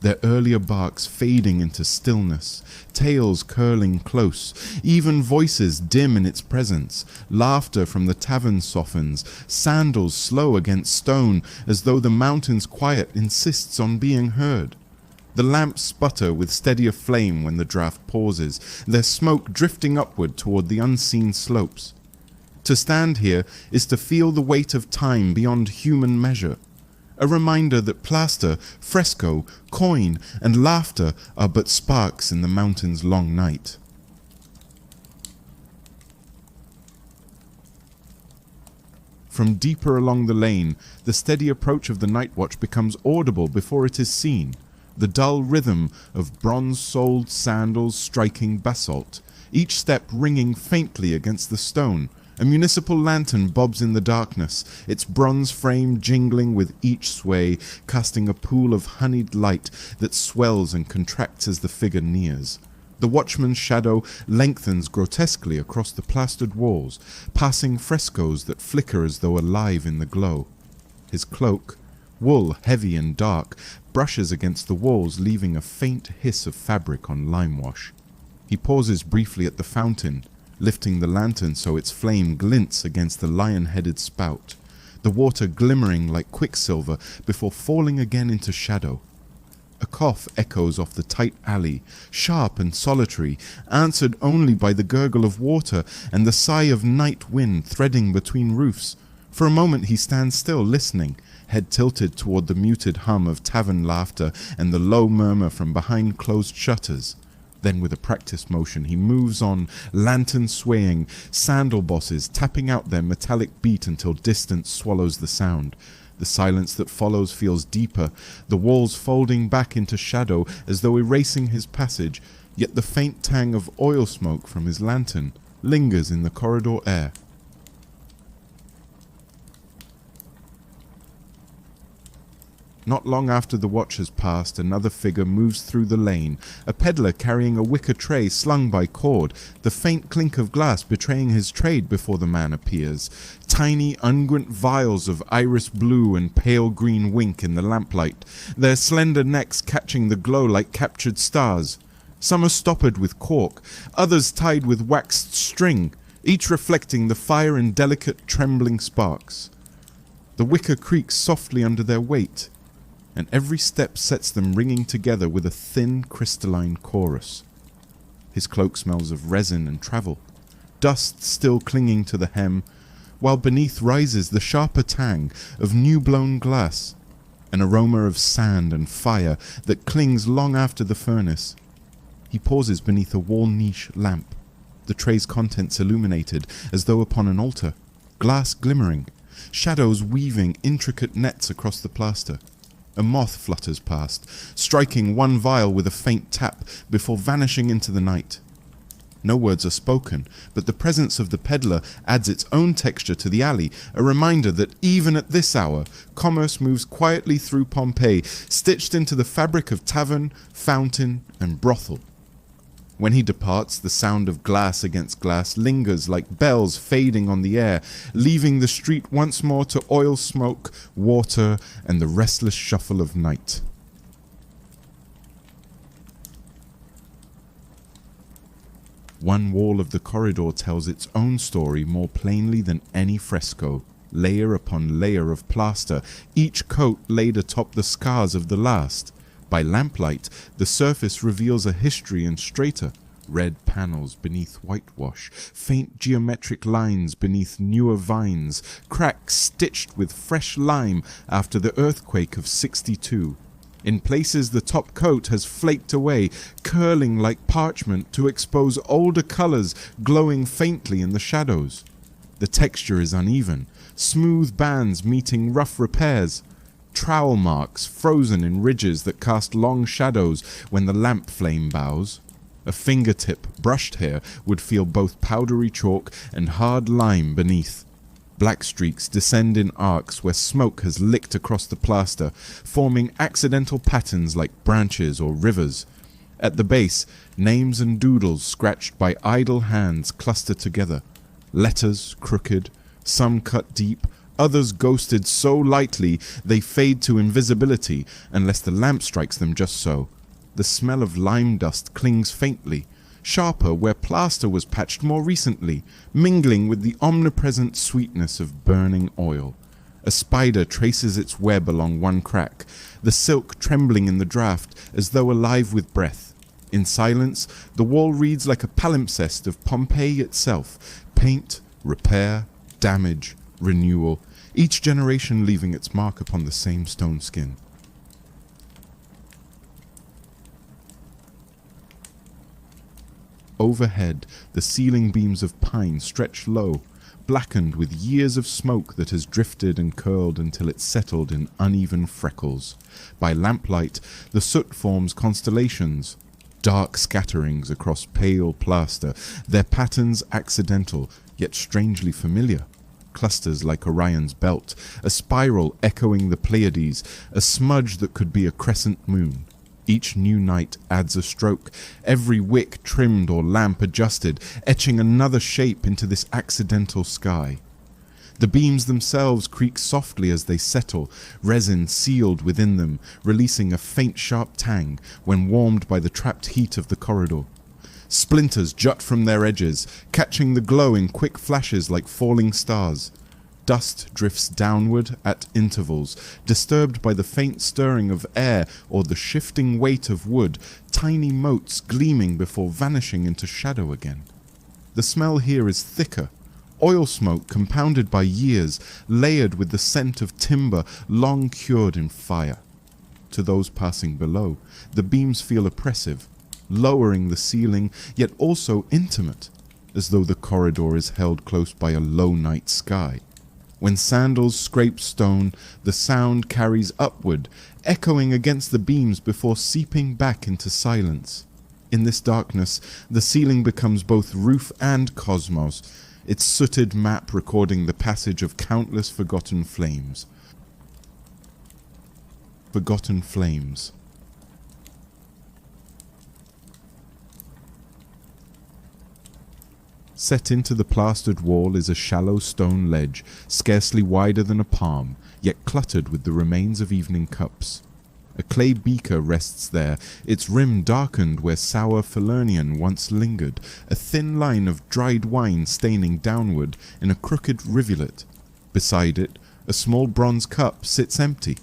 Speaker 1: their earlier barks fading into stillness, tails curling close, even voices dim in its presence. Laughter from the tavern softens, sandals slow against stone, as though the mountain's quiet insists on being heard. The lamps sputter with steadier flame when the draught pauses, their smoke drifting upward toward the unseen slopes. To stand here is to feel the weight of time beyond human measure, a reminder that plaster, fresco, coin, and laughter are but sparks in the mountain's long night. From deeper along the lane, the steady approach of the night watch becomes audible before it is seen, the dull rhythm of bronze-soled sandals striking basalt, each step ringing faintly against the stone. A municipal lantern bobs in the darkness, its bronze frame jingling with each sway, casting a pool of honeyed light that swells and contracts as the figure nears. The watchman's shadow lengthens grotesquely across the plastered walls, passing frescoes that flicker as though alive in the glow. His cloak, wool heavy and dark, brushes against the walls, leaving a faint hiss of fabric on lime wash. He pauses briefly at the fountain, lifting the lantern so its flame glints against the lion-headed spout, the water glimmering like quicksilver before falling again into shadow. A cough echoes off the tight alley, sharp and solitary, answered only by the gurgle of water and the sigh of night wind threading between roofs. For a moment he stands still, listening, head tilted toward the muted hum of tavern laughter and the low murmur from behind closed shutters. Then with a practiced motion he moves on, lantern swaying, sandal bosses tapping out their metallic beat until distance swallows the sound. The silence that follows feels deeper, the walls folding back into shadow as though erasing his passage, yet the faint tang of oil smoke from his lantern lingers in the corridor air. Not long after the watch has passed, another figure moves through the lane, a peddler carrying a wicker tray slung by cord, the faint clink of glass betraying his trade before the man appears. Tiny unguent vials of iris blue and pale green wink in the lamplight, their slender necks catching the glow like captured stars. Some are stoppered with cork, others tied with waxed string, each reflecting the fire in delicate trembling sparks. The wicker creaks softly under their weight, and every step sets them ringing together with a thin crystalline chorus. His cloak smells of resin and travel, dust still clinging to the hem, while beneath rises the sharper tang of new-blown glass, an aroma of sand and fire that clings long after the furnace. He pauses beneath a wall niche lamp, the tray's contents illuminated as though upon an altar, glass glimmering, shadows weaving intricate nets across the plaster. A moth flutters past, striking one vial with a faint tap before vanishing into the night. No words are spoken, but the presence of the peddler adds its own texture to the alley, a reminder that even at this hour, commerce moves quietly through Pompeii, stitched into the fabric of tavern, fountain, and brothel. When he departs, the sound of glass against glass lingers like bells fading on the air, leaving the street once more to oil smoke, water, and the restless shuffle of night. One wall of the corridor tells its own story more plainly than any fresco, layer upon layer of plaster, each coat laid atop the scars of the last. By lamplight, the surface reveals a history in strata, red panels beneath whitewash, faint geometric lines beneath newer vines, cracks stitched with fresh lime after the earthquake of '62. In places the top coat has flaked away, curling like parchment to expose older colors glowing faintly in the shadows. The texture is uneven, smooth bands meeting rough repairs, trowel marks frozen in ridges that cast long shadows when the lamp flame bows. A fingertip brushed here would feel both powdery chalk and hard lime beneath. Black streaks descend in arcs where smoke has licked across the plaster, forming accidental patterns like branches or rivers. At the base, names and doodles scratched by idle hands cluster together. Letters crooked, some cut deep, others ghosted so lightly they fade to invisibility unless the lamp strikes them just so. The smell of lime dust clings faintly, sharper where plaster was patched more recently, mingling with the omnipresent sweetness of burning oil. A spider traces its web along one crack, the silk trembling in the draught as though alive with breath. In silence, the wall reads like a palimpsest of Pompeii itself: paint, repair, damage, renewal, each generation leaving its mark upon the same stone skin. Overhead, the ceiling beams of pine stretch low, blackened with years of smoke that has drifted and curled until it settled in uneven freckles. By lamplight, the soot forms constellations, dark scatterings across pale plaster, their patterns accidental, yet strangely familiar. Clusters like Orion's belt, a spiral echoing the Pleiades, a smudge that could be a crescent moon. Each new night adds a stroke, every wick trimmed or lamp adjusted, etching another shape into this accidental sky. The beams themselves creak softly as they settle, resin sealed within them, releasing a faint sharp tang when warmed by the trapped heat of the corridor. Splinters jut from their edges, catching the glow in quick flashes like falling stars. Dust drifts downward at intervals, disturbed by the faint stirring of air or the shifting weight of wood, tiny motes gleaming before vanishing into shadow again. The smell here is thicker, Oil smoke compounded by years, layered with the scent of timber long cured in fire. To those passing below, the beams feel oppressive, lowering the ceiling, yet also intimate, as though the corridor is held close by a low night sky. When sandals scrape stone, the sound carries upward, echoing against the beams before seeping back into silence. In this darkness, the ceiling becomes both roof and cosmos, its sooted map recording the passage of countless forgotten flames. Forgotten flames. Set into the plastered wall is a shallow stone ledge, scarcely wider than a palm, yet cluttered with the remains of evening cups. A clay beaker rests there, its rim darkened where sour Falernian once lingered, a thin line of dried wine staining downward in a crooked rivulet. Beside it, a small bronze cup sits empty,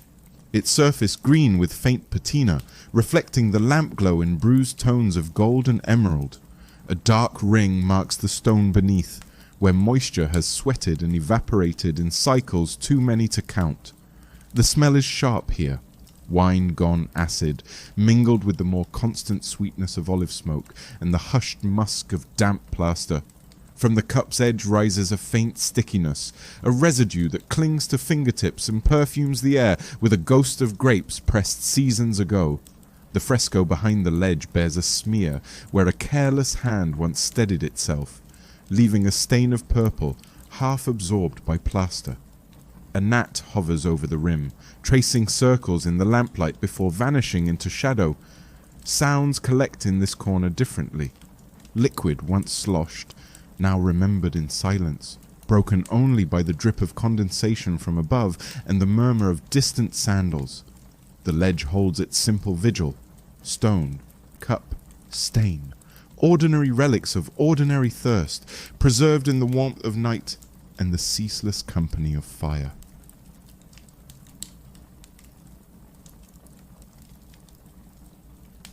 Speaker 1: its surface green with faint patina, reflecting the lamp glow in bruised tones of gold and emerald. A dark ring marks the stone beneath, where moisture has sweated and evaporated in cycles too many to count. The smell is sharp here, wine gone acid, mingled with the more constant sweetness of olive smoke and the hushed musk of damp plaster. From the cup's edge rises a faint stickiness, a residue that clings to fingertips and perfumes the air with a ghost of grapes pressed seasons ago. The fresco behind the ledge bears a smear where a careless hand once steadied itself, leaving a stain of purple, half absorbed by plaster. A gnat hovers over the rim, tracing circles in the lamplight before vanishing into shadow. Sounds collect in this corner differently. Liquid once sloshed, now remembered in silence, broken only by the drip of condensation from above and the murmur of distant sandals. The ledge holds its simple vigil. Stone, cup, stain, ordinary relics of ordinary thirst, preserved in the warmth of night and the ceaseless company of fire.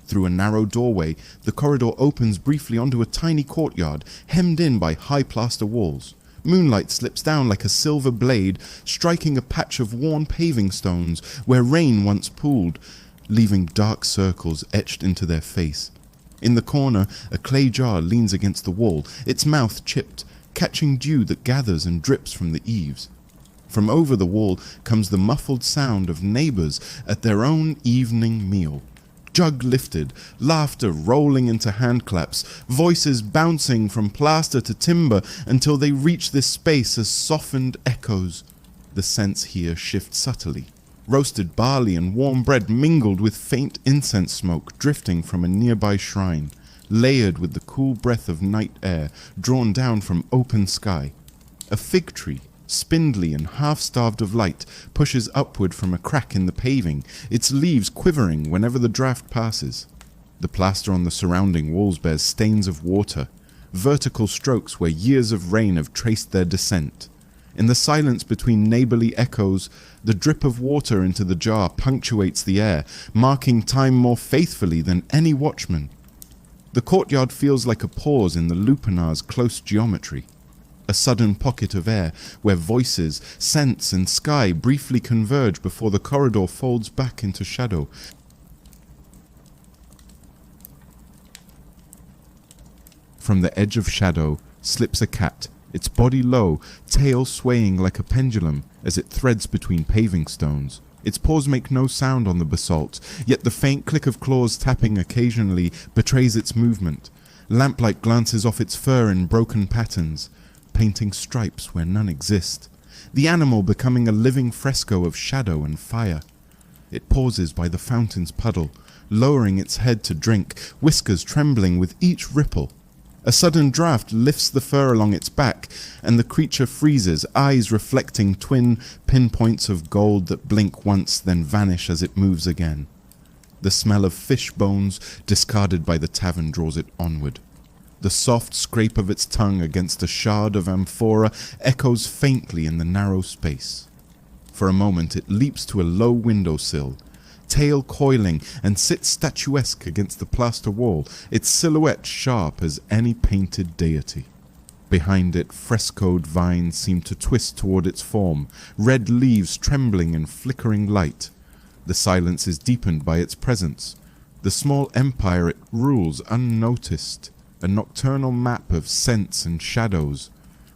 Speaker 1: Through a narrow doorway, the corridor opens briefly onto a tiny courtyard, hemmed in by high plaster walls. Moonlight slips down like a silver blade, striking a patch of worn paving stones where rain once pooled, leaving dark circles etched into their face. In the corner, a clay jar leans against the wall, its mouth chipped, catching dew that gathers and drips from the eaves. From over the wall comes the muffled sound of neighbors at their own evening meal. Jug lifted, laughter rolling into handclaps, voices bouncing from plaster to timber until they reach this space as softened echoes. The scents here shift subtly. Roasted barley and warm bread mingled with faint incense smoke drifting from a nearby shrine, layered with the cool breath of night air drawn down from open sky. A fig tree, spindly and half-starved of light, pushes upward from a crack in the paving, its leaves quivering whenever the draft passes. The plaster on the surrounding walls bears stains of water, vertical strokes where years of rain have traced their descent. In the silence between neighborly echoes, the drip of water into the jar punctuates the air, marking time more faithfully than any watchman. The courtyard feels like a pause in the Lupanar's close geometry. A sudden pocket of air where voices, scents and sky briefly converge before the corridor folds back into shadow. From the edge of shadow slips a cat, its body low, tail swaying like a pendulum as it threads between paving stones. Its paws make no sound on the basalt, yet the faint click of claws tapping occasionally betrays its movement. Lamplight glances off its fur in broken patterns, painting stripes where none exist. The animal becoming a living fresco of shadow and fire. It pauses by the fountain's puddle, lowering its head to drink, whiskers trembling with each ripple. A sudden draft lifts the fur along its back, and the creature freezes, eyes reflecting twin pinpoints of gold that blink once then vanish as it moves again. The smell of fish bones discarded by the tavern draws it onward. The soft scrape of its tongue against a shard of amphora echoes faintly in the narrow space. For a moment it leaps to a low windowsill, tail coiling, and sits statuesque against the plaster wall, its silhouette sharp as any painted deity. Behind it, frescoed vines seem to twist toward its form, red leaves trembling in flickering light. The silence is deepened by its presence. The small empire it rules unnoticed, a nocturnal map of scents and shadows.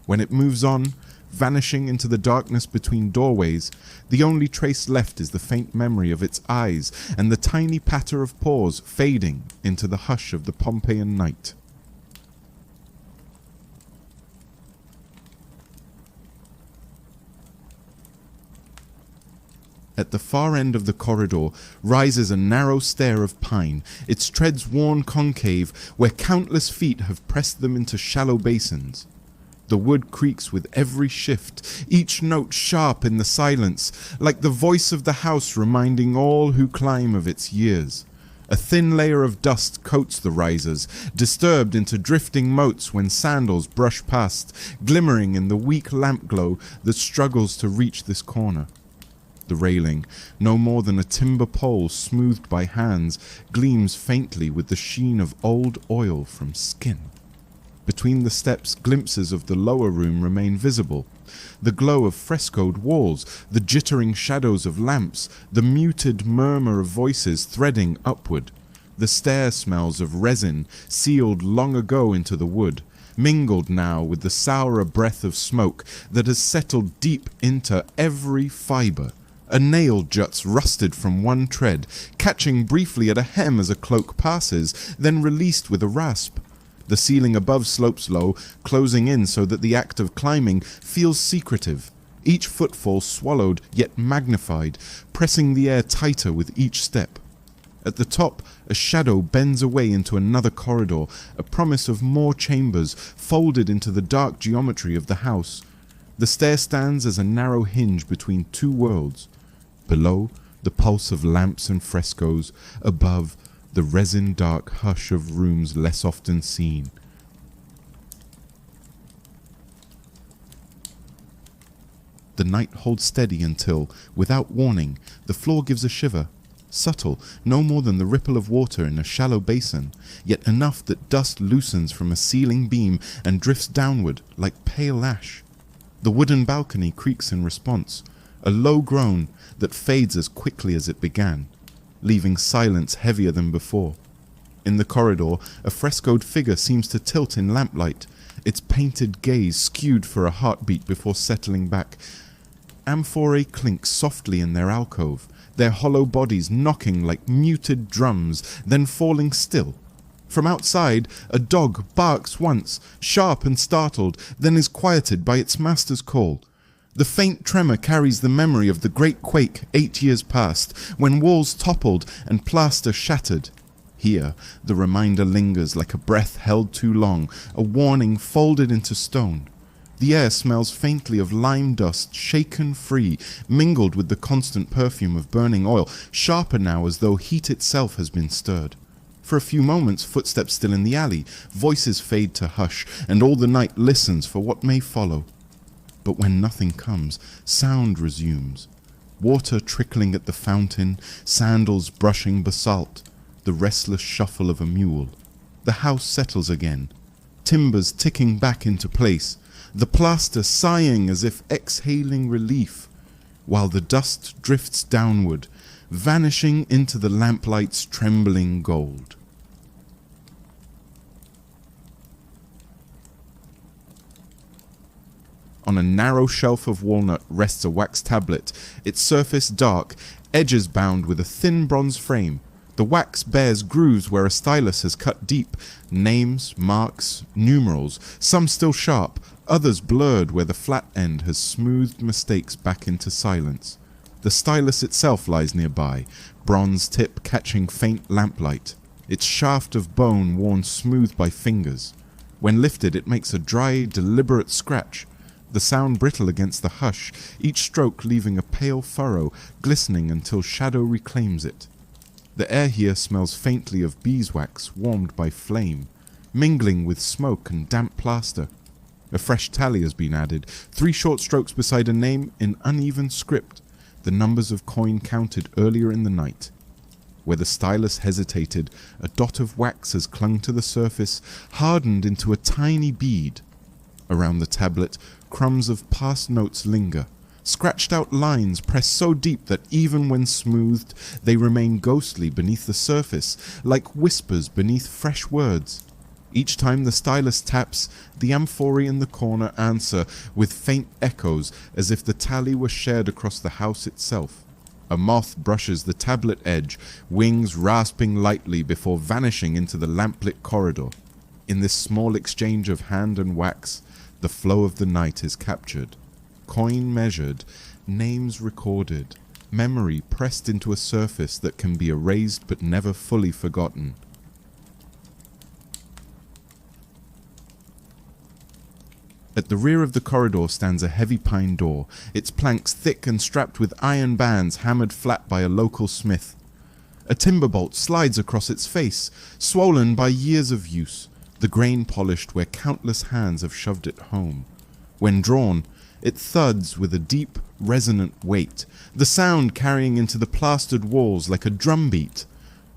Speaker 1: When it moves on, vanishing into the darkness between doorways, the only trace left is the faint memory of its eyes and the tiny patter of paws fading into the hush of the Pompeian night. At the far end of the corridor rises a narrow stair of pine, its treads worn concave where countless feet have pressed them into shallow basins. The wood creaks with every shift, each note sharp in the silence, like the voice of the house reminding all who climb of its years. A thin layer of dust coats the risers, disturbed into drifting motes when sandals brush past, glimmering in the weak lamp glow that struggles to reach this corner. The railing, no more than a timber pole smoothed by hands, gleams faintly with the sheen of old oil from skin. Between the steps, glimpses of the lower room remain visible. The glow of frescoed walls, the jittering shadows of lamps, the muted murmur of voices threading upward. The stair smells of resin, sealed long ago into the wood, mingled now with the sourer breath of smoke that has settled deep into every fibre. A nail juts rusted from one tread, catching briefly at a hem as a cloak passes, then released with a rasp. The ceiling above slopes low, closing in so that the act of climbing feels secretive, each footfall swallowed yet magnified, pressing the air tighter with each step. At the top, a shadow bends away into another corridor, a promise of more chambers folded into the dark geometry of the house. The stair stands as a narrow hinge between two worlds. Below, the pulse of lamps and frescoes. Above, the resin-dark hush of rooms less often seen. The night holds steady until, without warning, the floor gives a shiver. Subtle, no more than the ripple of water in a shallow basin, yet enough that dust loosens from a ceiling beam and drifts downward like pale ash. The wooden balcony creaks in response, a low groan that fades as quickly as it began, leaving silence heavier than before. In the corridor, a frescoed figure seems to tilt in lamplight, its painted gaze skewed for a heartbeat before settling back. Amphorae clink softly in their alcove, their hollow bodies knocking like muted drums, then falling still. From outside, a dog barks once, sharp and startled, then is quieted by its master's call. The faint tremor carries the memory of the great quake 8 years past, when walls toppled and plaster shattered. Here, the reminder lingers like a breath held too long, a warning folded into stone. The air smells faintly of lime dust shaken free, mingled with the constant perfume of burning oil, sharper now as though heat itself has been stirred. For a few moments, footsteps still in the alley, voices fade to hush, and all the night listens for what may follow. But when nothing comes, sound resumes. Water trickling at the fountain, sandals brushing basalt, the restless shuffle of a mule. The house settles again, timbers ticking back into place, the plaster sighing as if exhaling relief, while the dust drifts downward, vanishing into the lamplight's trembling gold. On a narrow shelf of walnut rests a wax tablet, its surface dark, edges bound with a thin bronze frame. The wax bears grooves where a stylus has cut deep, names, marks, numerals, some still sharp, others blurred where the flat end has smoothed mistakes back into silence. The stylus itself lies nearby, bronze tip catching faint lamplight, its shaft of bone worn smooth by fingers. When lifted, it makes a dry, deliberate scratch, the sound brittle against the hush, each stroke leaving a pale furrow, glistening until shadow reclaims it. The air here smells faintly of beeswax warmed by flame, mingling with smoke and damp plaster. A fresh tally has been added, 3 short strokes beside a name in uneven script, the numbers of coin counted earlier in the night. Where the stylus hesitated, a dot of wax has clung to the surface, hardened into a tiny bead. Around the tablet, crumbs of past notes linger, scratched out lines press so deep that even when smoothed, they remain ghostly beneath the surface, like whispers beneath fresh words. Each time the stylus taps, the amphorae in the corner answer with faint echoes as if the tally were shared across the house itself. A moth brushes the tablet edge, wings rasping lightly before vanishing into the lamplit corridor. In this small exchange of hand and wax, the flow of the night is captured. Coin measured, names recorded, memory pressed into a surface that can be erased but never fully forgotten. At the rear of the corridor stands a heavy pine door, its planks thick and strapped with iron bands hammered flat by a local smith. A timber bolt slides across its face, swollen by years of use, the grain polished where countless hands have shoved it home. When drawn, it thuds with a deep, resonant weight, the sound carrying into the plastered walls like a drumbeat.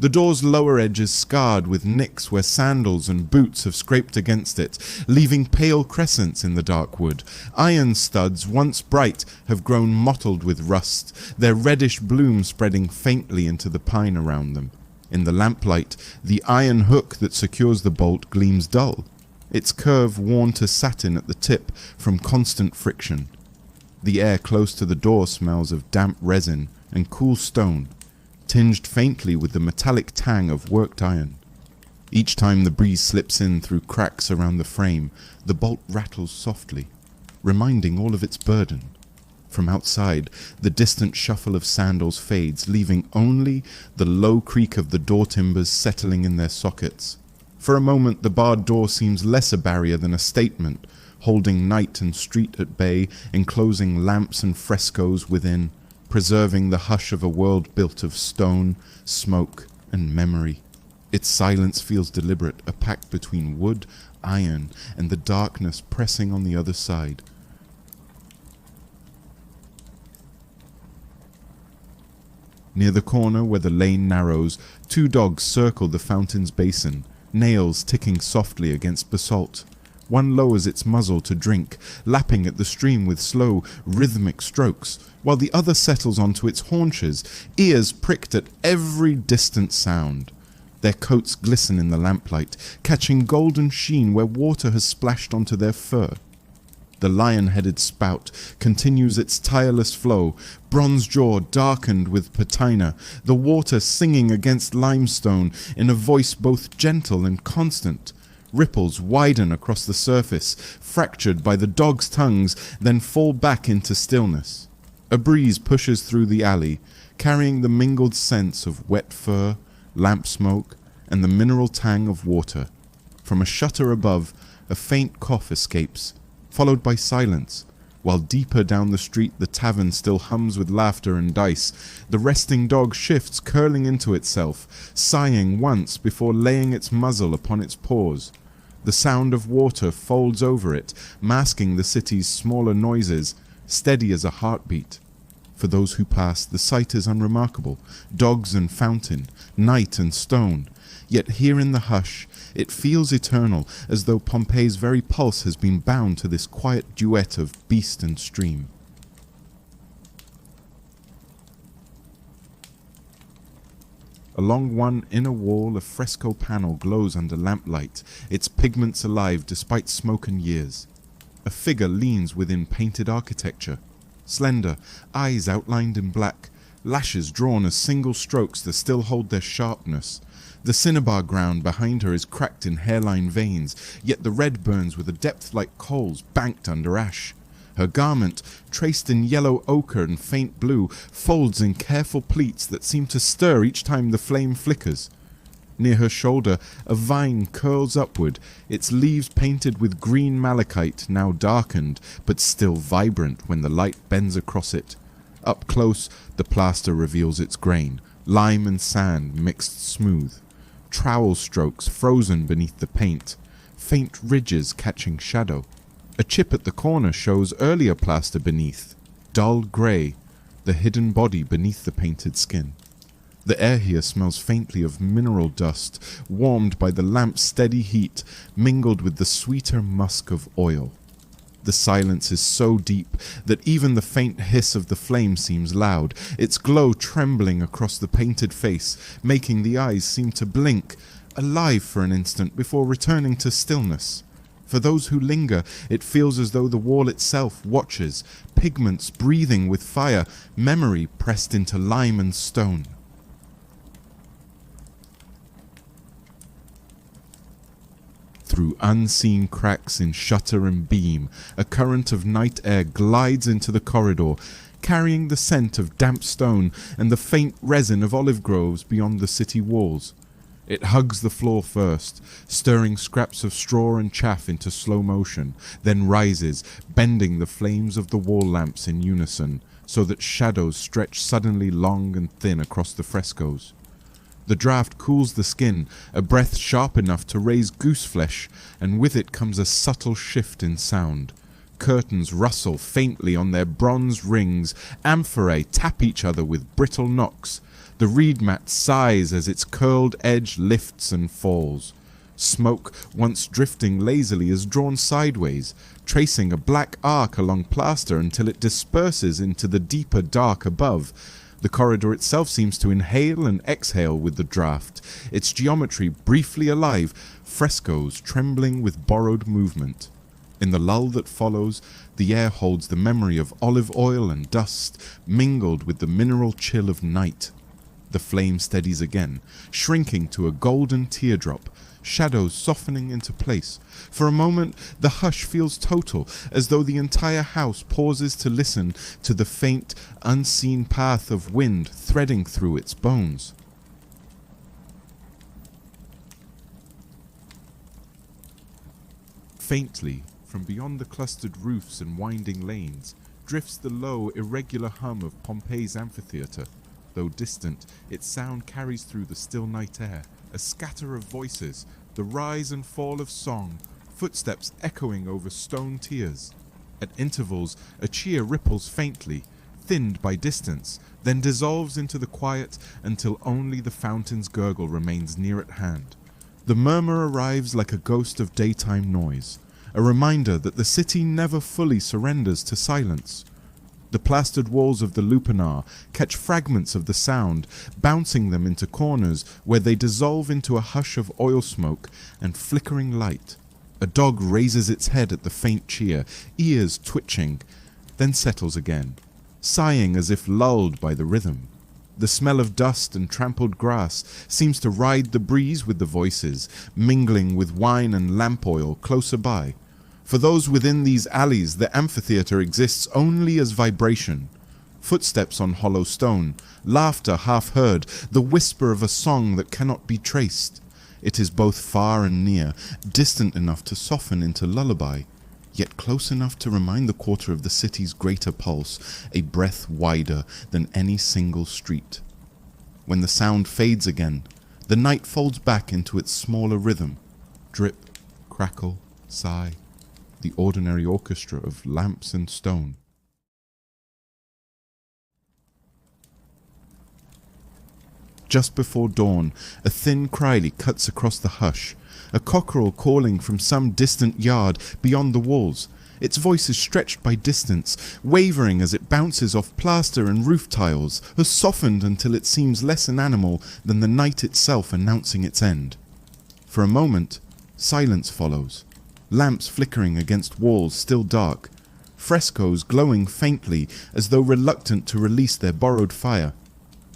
Speaker 1: The door's lower edge is scarred with nicks where sandals and boots have scraped against it, leaving pale crescents in the dark wood. Iron studs, once bright, have grown mottled with rust, their reddish bloom spreading faintly into the pine around them. In the lamplight, the iron hook that secures the bolt gleams dull, its curve worn to satin at the tip from constant friction. The air close to the door smells of damp resin and cool stone, tinged faintly with the metallic tang of worked iron. Each time the breeze slips in through cracks around the frame, the bolt rattles softly, reminding all of its burden. From outside, the distant shuffle of sandals fades, leaving only the low creak of the door timbers settling in their sockets. For a moment, the barred door seems less a barrier than a statement, holding night and street at bay, enclosing lamps and frescoes within, preserving the hush of a world built of stone, smoke, and memory. Its silence feels deliberate, a pact between wood, iron, and the darkness pressing on the other side. Near the corner where the lane narrows, two dogs circle the fountain's basin, nails ticking softly against basalt. One lowers its muzzle to drink, lapping at the stream with slow, rhythmic strokes, while the other settles onto its haunches, ears pricked at every distant sound. Their coats glisten in the lamplight, catching golden sheen where water has splashed onto their fur. The lion-headed spout continues its tireless flow, bronze jaw darkened with patina, the water singing against limestone in a voice both gentle and constant. Ripples widen across the surface, fractured by the dogs' tongues, then fall back into stillness. A breeze pushes through the alley, carrying the mingled scents of wet fur, lamp smoke, and the mineral tang of water. From a shutter above, a faint cough escapes, followed by silence, while deeper down the street the tavern still hums with laughter and dice. The resting dog shifts, curling into itself, sighing once before laying its muzzle upon its paws. The sound of water folds over it, masking the city's smaller noises, steady as a heartbeat. For those who pass, the sight is unremarkable, dogs and fountain, night and stone. Yet here in the hush, it feels eternal, as though Pompeii's very pulse has been bound to this quiet duet of beast and stream. Along one inner wall, a fresco panel glows under lamplight, its pigments alive despite smoke and years. A figure leans within painted architecture, slender, eyes outlined in black, lashes drawn as single strokes that still hold their sharpness. The cinnabar ground behind her is cracked in hairline veins, yet the red burns with a depth like coals banked under ash. Her garment, traced in yellow ochre and faint blue, folds in careful pleats that seem to stir each time the flame flickers. Near her shoulder, a vine curls upward, its leaves painted with green malachite, now darkened, but still vibrant when the light bends across it. Up close, the plaster reveals its grain, lime and sand mixed smooth. Trowel strokes frozen beneath the paint, faint ridges catching shadow. A chip at the corner shows earlier plaster beneath, dull grey, the hidden body beneath the painted skin. The air here smells faintly of mineral dust, warmed by the lamp's steady heat, mingled with the sweeter musk of oil. The silence is so deep that even the faint hiss of the flame seems loud, its glow trembling across the painted face, making the eyes seem to blink, alive for an instant before returning to stillness. For those who linger, it feels as though the wall itself watches, pigments breathing with fire, memory pressed into lime and stone. Through unseen cracks in shutter and beam, a current of night air glides into the corridor, carrying the scent of damp stone and the faint resin of olive groves beyond the city walls. It hugs the floor first, stirring scraps of straw and chaff into slow motion, then rises, bending the flames of the wall lamps in unison, so that shadows stretch suddenly long and thin across the frescoes. The draught cools the skin, a breath sharp enough to raise goose flesh, and with it comes a subtle shift in sound. Curtains rustle faintly on their bronze rings, amphorae tap each other with brittle knocks. The reed mat sighs as its curled edge lifts and falls. Smoke, once drifting lazily, is drawn sideways, tracing a black arc along plaster until it disperses into the deeper dark above. The corridor itself seems to inhale and exhale with the draught, its geometry briefly alive, frescoes trembling with borrowed movement. In the lull that follows, the air holds the memory of olive oil and dust, mingled with the mineral chill of night. The flame steadies again, shrinking to a golden teardrop, shadows softening into place. For a moment, the hush feels total, as though the entire house pauses to listen to the faint, unseen path of wind threading through its bones. Faintly, from beyond the clustered roofs and winding lanes, drifts the low, irregular hum of Pompeii's amphitheatre. Though distant, its sound carries through the still night air, a scatter of voices, the rise and fall of song, footsteps echoing over stone tiers. At intervals, a cheer ripples faintly, thinned by distance, then dissolves into the quiet until only the fountain's gurgle remains near at hand. The murmur arrives like a ghost of daytime noise, a reminder that the city never fully surrenders to silence. The plastered walls of the Lupanar catch fragments of the sound, bouncing them into corners where they dissolve into a hush of oil smoke and flickering light. A dog raises its head at the faint cheer, ears twitching, then settles again, sighing as if lulled by the rhythm. The smell of dust and trampled grass seems to ride the breeze with the voices, mingling with wine and lamp oil closer by. For those within these alleys, the amphitheatre exists only as vibration. Footsteps on hollow stone, laughter half heard, the whisper of a song that cannot be traced. It is both far and near, distant enough to soften into lullaby, yet close enough to remind the quarter of the city's greater pulse, a breath wider than any single street. When the sound fades again, the night folds back into its smaller rhythm. Drip, crackle, sigh. The ordinary orchestra of lamps and stone. Just before dawn, a thin cryly cuts across the hush, a cockerel calling from some distant yard beyond the walls. Its voice is stretched by distance, wavering as it bounces off plaster and roof tiles, has softened until it seems less an animal than the night itself announcing its end. For a moment, silence follows. Lamps flickering against walls still dark, frescoes glowing faintly as though reluctant to release their borrowed fire.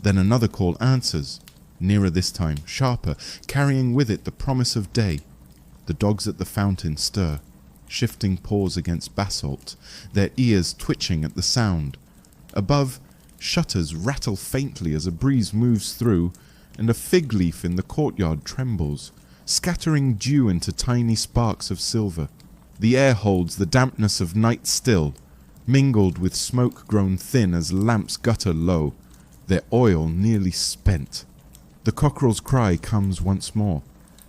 Speaker 1: Then another call answers, nearer this time, sharper, carrying with it the promise of day. The dogs at the fountain stir, shifting paws against basalt, their ears twitching at the sound. Above, shutters rattle faintly as a breeze moves through, and a fig leaf in the courtyard trembles, scattering dew into tiny sparks of silver. The air holds the dampness of night still, mingled with smoke grown thin as lamps gutter low, their oil nearly spent. The cockerel's cry comes once more,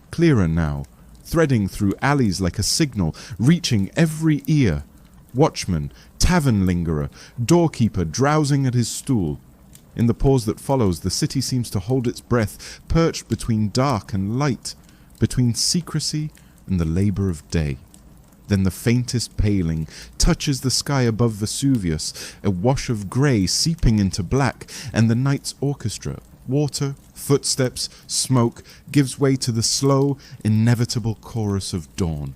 Speaker 1: clearer now, threading through alleys like a signal, reaching every ear. Watchman, tavern lingerer, doorkeeper drowsing at his stool. In the pause that follows, the city seems to hold its breath, perched between dark and light, between secrecy and the labor of day. Then the faintest paling touches the sky above Vesuvius, a wash of grey seeping into black, and the night's orchestra, water, footsteps, smoke, gives way to the slow, inevitable chorus of dawn.